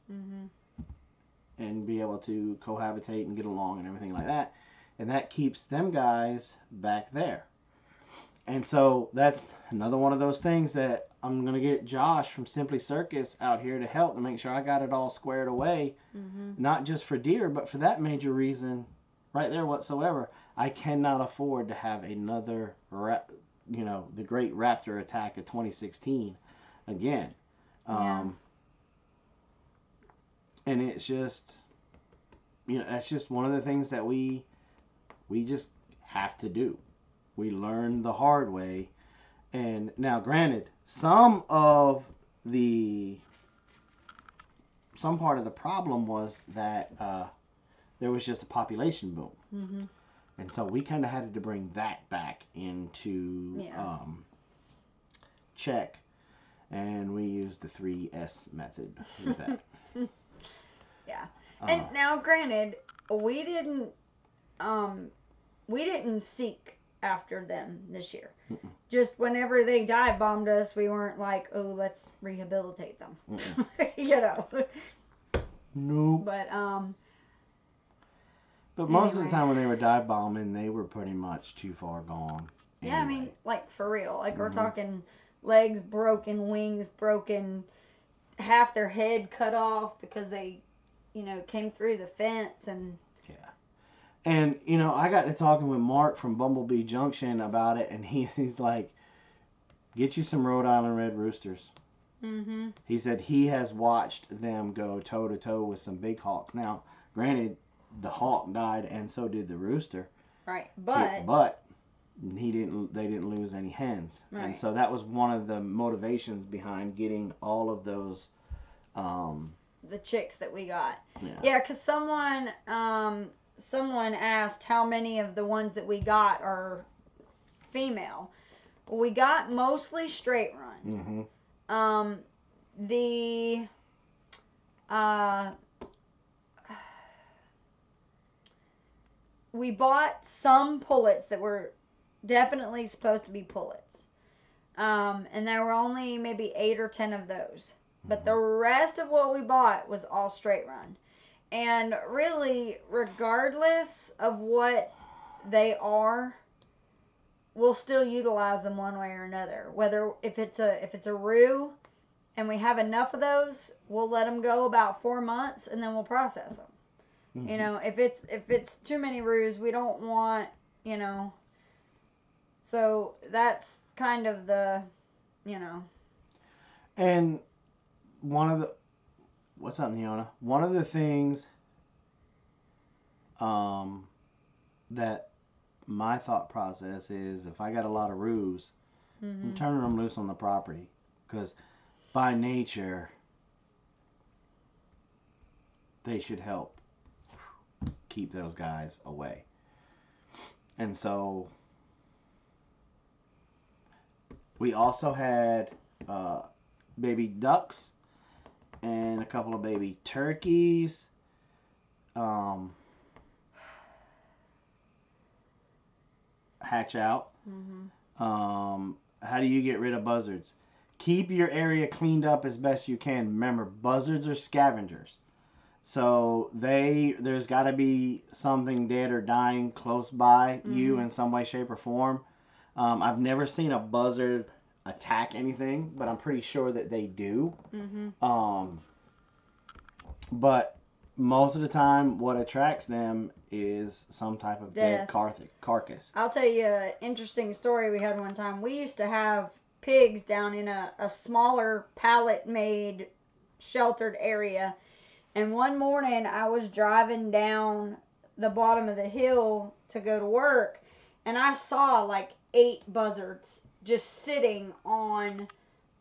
and be able to cohabitate and get along and everything like that. And that keeps them guys back there. And so that's another one of those things that I'm going to get Josh from Simply Circus out here to help to make sure I got it all squared away. Not just for deer, but for that major reason right there whatsoever. I cannot afford to have another, the Great Raptor Attack of 2016 again. And it's just, that's just one of the things that we just have to do. We learn the hard way. And now, granted, some part of the problem was that there was just a population boom. And so we kind of had to bring that back into check. And we used the 3S method with that. And now, granted, we didn't seek after them this year. Just whenever they dive bombed us, we weren't like, oh, let's rehabilitate them. No. But most of the time when they were dive bombing, they were pretty much too far gone. Anyway. Yeah, I mean, like, for real. Like, we're talking legs broken, wings broken, half their head cut off because they, came through the fence and... Yeah. And, you know, I got to talking with Mark from Bumblebee Junction about it, and he's like, get you some Rhode Island red roosters. Mm-hmm. He said he has watched them go toe to toe with some big hawks. Now, granted, the hawk died, and so did the rooster. Right, but they didn't lose any hens, right. And so that was one of the motivations behind getting all of those. The chicks that we got. Yeah, because someone asked how many of the ones that we got are female. We got mostly straight run. Mm-hmm. The we bought some pullets that were definitely supposed to be pullets. And there were only maybe 8 or 10 of those. But the rest of what we bought was all straight run. And really, regardless of what they are, we'll still utilize them one way or another. Whether if it's a roux and we have enough of those, we'll let them go about 4 months and then we'll process them. Mm-hmm. You know, if it's too many roux, we don't want, you know. So that's kind of the, you know. And what's up, Neona? One of the things that my thought process is, if I got a lot of roux, I'm turning them loose on the property, because by nature they should help keep those guys away. And so we also had baby ducks and a couple of baby turkeys. Hatch out. How do you get rid of buzzards? Keep your area cleaned up as best you can. Remember, buzzards are scavengers. So there's got to be something dead or dying close by you in some way, shape, or form. I've never seen a buzzard attack anything, but I'm pretty sure that they do. But most of the time, what attracts them is some type of dead carcass. I'll tell you an interesting story we had one time. We used to have pigs down in a smaller pallet-made sheltered area. And one morning I was driving down the bottom of the hill to go to work, and I saw like 8 buzzards just sitting on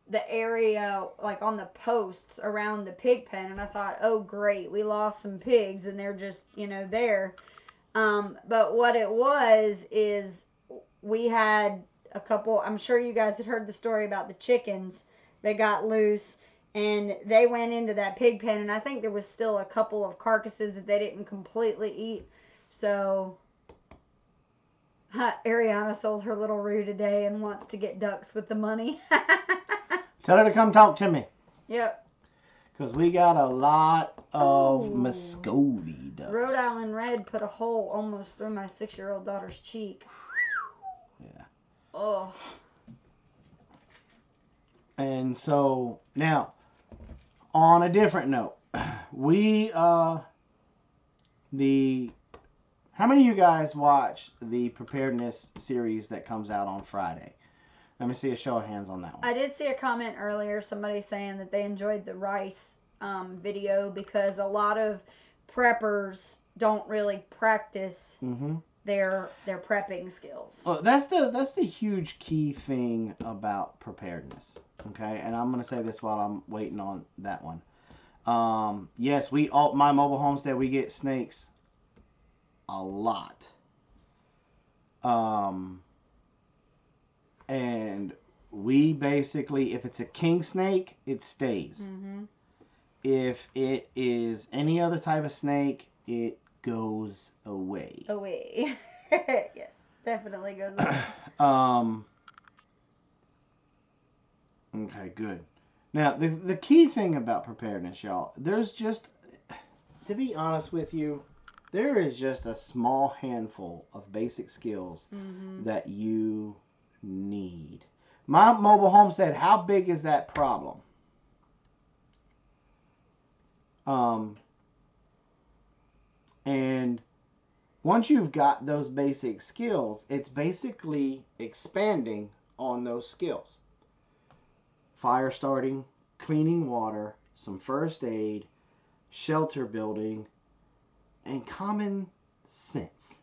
the area, like on the posts around the pig pen. And I thought, oh great, we lost some pigs and they're just, you know, there. But what it was is we had a couple, I'm sure you guys had heard the story about the chickens that got loose. And they went into that pig pen, and I think there was still a couple of carcasses that they didn't completely eat. So Ariana sold her little roux today and wants to get ducks with the money. Tell her to come talk to me. Yep. Because we got a lot of Muscovy ducks. Rhode Island Red put a hole almost through my 6-year-old daughter's cheek. Yeah. Oh. And so, now, on a different note, how many of you guys watch the preparedness series that comes out on Friday? Let me see a show of hands on that one. I did see a comment earlier, somebody saying that they enjoyed the rice video because a lot of preppers don't really practice their prepping skills. Well, that's the huge key thing about preparedness. Okay, and I'm gonna say this while I'm waiting on that one. Yes, my mobile homestead, we get snakes a lot. And we basically, if it's a king snake, it stays. If it is any other type of snake, it goes away. Yes, definitely goes away. Okay, good. Now, the key thing about preparedness, y'all, there's just, to be honest with you, there is just a small handful of basic skills that you need. My mobile homestead, how big is that problem? And once you've got those basic skills, it's basically expanding on those skills. Fire starting, cleaning water, some first aid, shelter building, and common sense.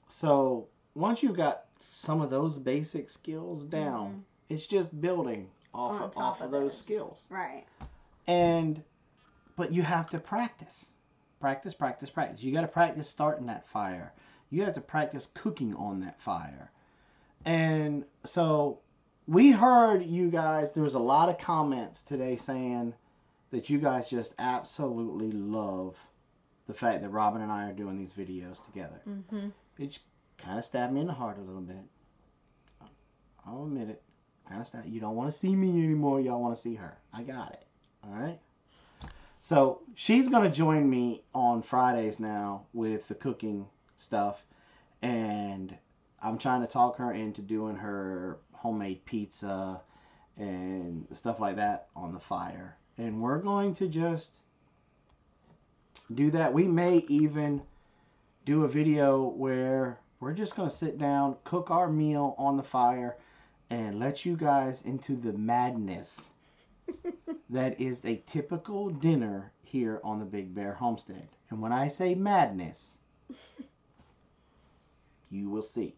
So once you've got some of those basic skills down, it's just building off of those skills. Right. But you have to practice. Practice. You got to practice starting that fire. You have to practice cooking on that fire. And so we heard you guys, there was a lot of comments today saying that you guys just absolutely love the fact that Robin and I are doing these videos together. Mm-hmm. It kind of stabbed me in the heart a little bit. I'll admit it. Kind of stabbed. You don't want to see me anymore. Y'all want to see her. I got it. All right? So she's going to join me on Fridays now with the cooking stuff. And I'm trying to talk her into doing her homemade pizza and stuff like that on the fire. And we're going to just do that. We may even do a video where we're just going to sit down, cook our meal on the fire, and let you guys into the madness that is a typical dinner here on the Big Bear Homestead. And when I say madness, you will see.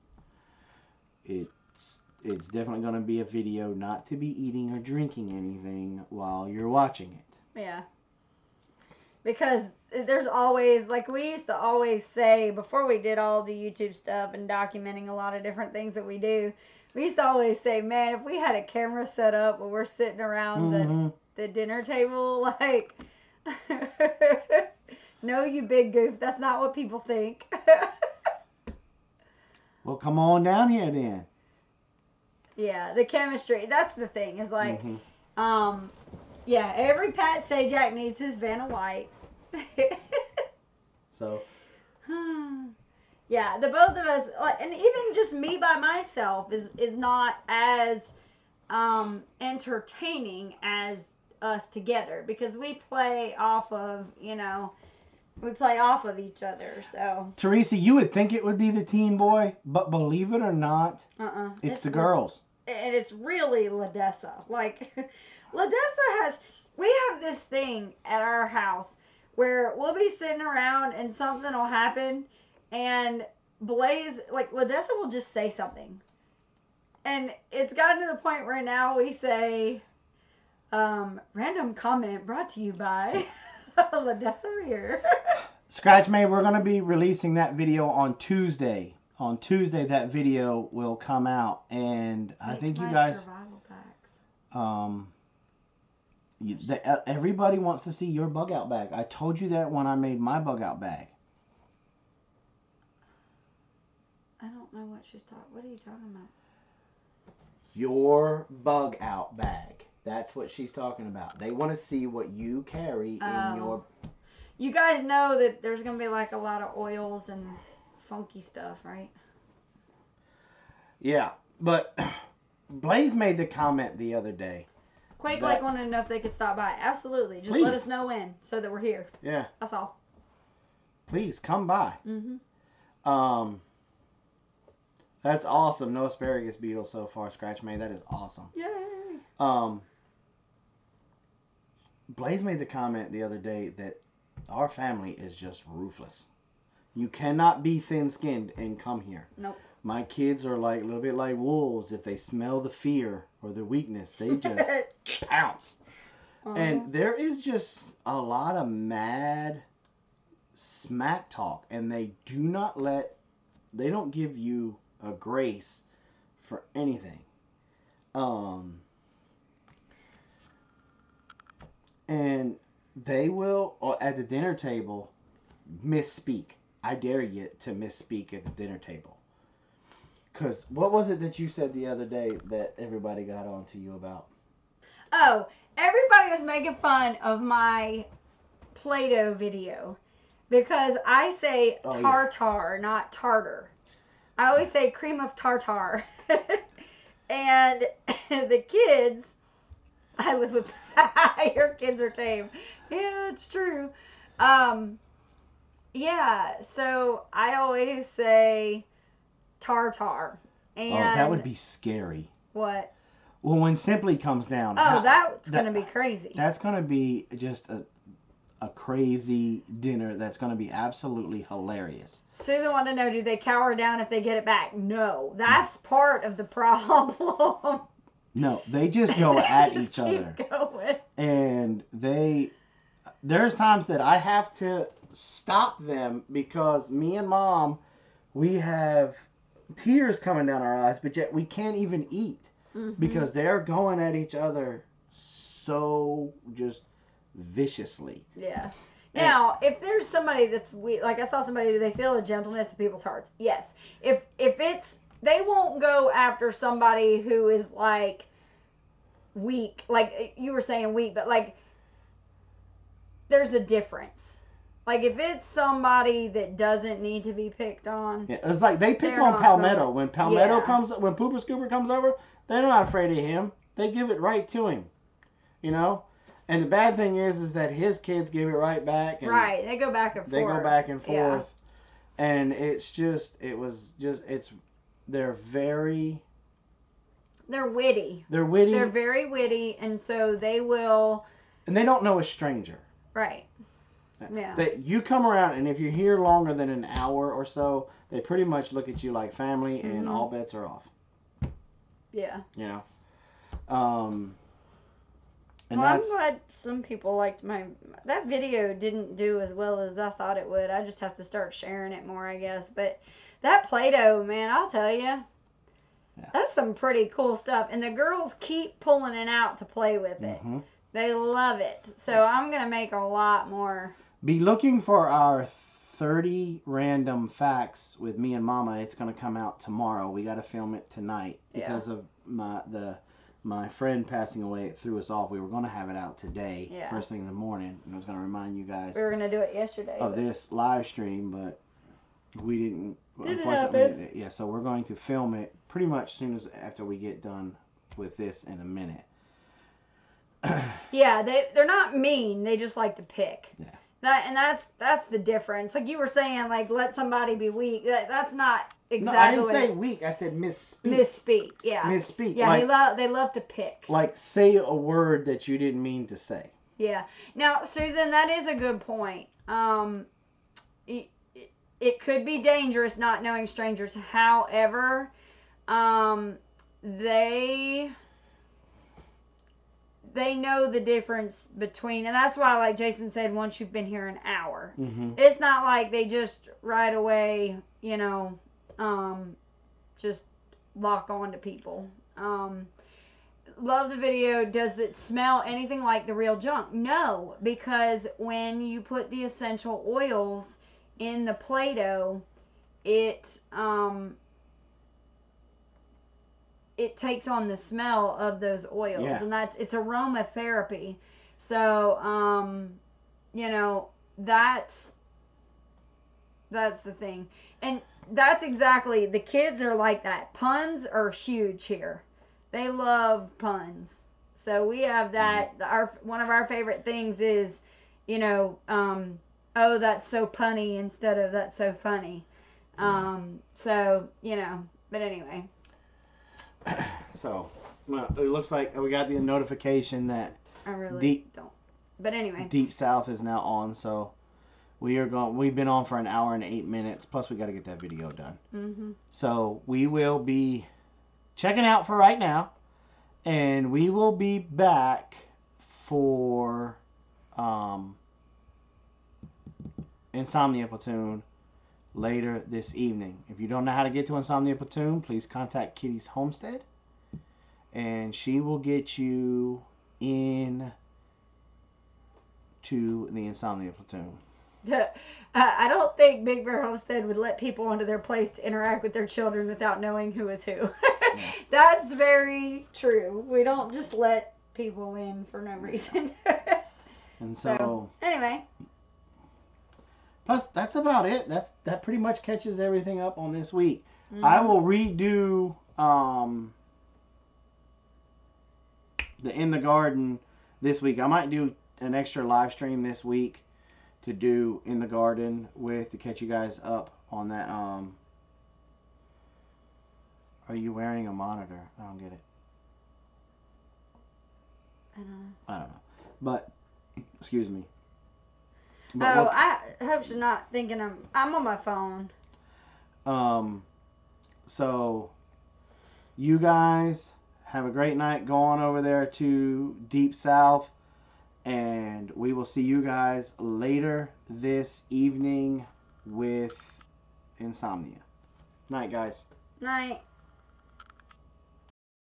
It's definitely going to be a video not to be eating or drinking anything while you're watching it. Yeah. Because there's always, like we used to always say, before we did all the YouTube stuff and documenting a lot of different things that we do, we used to always say, man, if we had a camera set up where we're sitting around the dinner table, like, no, you big goof, that's not what people think. Well, come on down here then. Yeah, the chemistry, that's the thing, is like, yeah, every Pat Sajak needs his Vanna White. So. Yeah, the both of us, and even just me by myself is not as entertaining as us together, because we play off of, we play off of each other. So Teresa, you would think it would be the teen boy, but believe it or not, it's the girls. And it's really Ladessa. Like, Ladessa we have this thing at our house where we'll be sitting around and something will happen, and Blaze, like, Ladessa will just say something. And it's gotten to the point where now we say, random comment brought to you by Ladessa here. Scratch Made, we're going to be releasing that video on Tuesday. On Tuesday, that video will come out. And I think you guys... survival packs. Everybody wants to see your bug out bag. I told you that when I made my bug out bag. I don't know what she's talking. What are you talking about? Your bug out bag. That's what she's talking about. They want to see what you carry in your... You guys know that there's going to be like a lot of oils and funky stuff, right? Yeah, but Blaze made the comment the other day. Quake like wanted to know if they could stop by. Absolutely. Just let us know when, so that we're here. Yeah. That's all. Please, come by. That's awesome. No asparagus beetle so far, Scratch Made. That is awesome. Yay. Blaze made the comment the other day that our family is just ruthless. You cannot be thin-skinned and come here. Nope. My kids are like a little bit like wolves. If they smell the fear or the weakness, they just pounce. And there is just a lot of mad smack talk, and they don't give you a grace for anything. And they will, at the dinner table, misspeak. I dare you to misspeak at the dinner table. Because what was it that you said the other day that everybody got on to you about? Oh, everybody was making fun of my Play-Doh video. Because I say tartar, not tartar. I always say cream of tartar. And the kids, I live with, your kids are tame. Yeah, it's true. Yeah, so I always say tartar. Oh, that would And be scary. what? Well, when Simply comes down, Oh, that's going to be crazy. That's going to be just a crazy dinner that's going to be absolutely hilarious. Susan wanted to know, do they cower down if they get it back? No, that's part of the problem. No, they just go at each other. Going. And there's times that I have to stop them because me and Mom, we have tears coming down our eyes, but yet we can't even eat because they're going at each other so just viciously. Yeah. Now, if there's somebody that's weak, like I saw somebody, do they feel the gentleness of people's hearts? Yes. If it's, they won't go after somebody who is like weak, like you were saying weak, but like there's a difference. Like if it's somebody that doesn't need to be picked on. Yeah, it's like they pick on Palmetto. When Palmetto comes, when Pooper Scooper comes over, they're not afraid of him. They give it right to him, you know. And the bad thing is that his kids give it right back. And right, they go back and forth. They go back and forth, and they're very. They're witty. They're witty. They're very witty, and so they will. And they don't know a stranger. Right. Yeah. That you come around, and if you're here longer than an hour or so, they pretty much look at you like family, and all bets are off. Yeah. You know. And well, I'm glad some people liked that video didn't do as well as I thought it would. I just have to start sharing it more, I guess. But that Play-Doh, man, I'll tell you, that's some pretty cool stuff. And the girls keep pulling it out to play with it. Mm-hmm. They love it. So I'm going to make a lot more. Be looking for our 30 random facts with me and Mama. It's going to come out tomorrow. We got to film it tonight because of my friend passing away. It threw us off. We were going to have it out today, first thing in the morning, and I was going to remind you guys. We were going to do it yesterday of this live stream, but we didn't. Didn't happen. Yeah, so we're going to film it pretty much as soon as after we get done with this in a minute. Yeah, they're not mean. They just like to pick. Yeah. That's the difference. Like you were saying, like let somebody be weak. That's not exactly. No, I didn't say weak. I said misspeak. Misspeak. Yeah. Misspeak. Yeah, like, they love to pick. Like say a word that you didn't mean to say. Yeah. Now, Susan, that is a good point. It could be dangerous not knowing strangers. However, they know the difference between, and that's why, like Jason said, once you've been here an hour, it's not like they just right away, just lock on to people. Love the video. Does it smell anything like the real junk? No, because when you put the essential oils in the Play-Doh, it takes on the smell of those oils, and it's aromatherapy. So, that's the thing, and that's exactly, the kids are like that. Puns are huge here. They love puns. So we have that. One of our favorite things is, oh, that's so punny instead of that's so funny. So, but anyway. So, well, it looks like we got the notification that I really don't. But anyway. Deep South is now on, so we've been on for an hour and 8 minutes, plus we got to get that video done. Mm-hmm. So, we will be checking out for right now, and we will be back for Insomnia Platoon later this evening. If you don't know how to get to Insomnia Platoon, please contact Kitty's Homestead, and she will get you in to the Insomnia Platoon. I don't think Big Bear Homestead would let people into their place to interact with their children without knowing who is who. That's very true. We don't just let people in for no reason. And so anyway. Plus, that's about it. That pretty much catches everything up on this week. Mm-hmm. I will redo the In the Garden this week. I might do an extra live stream this week to do in the garden with to catch you guys up on that. Are you wearing a monitor? I don't get it. I don't know. But excuse me. But I hope she's not thinking I'm on my phone. So you guys have a great night. Go on over there to Deep South, and we will see you guys later this evening with Insomnia. Night, guys. Night.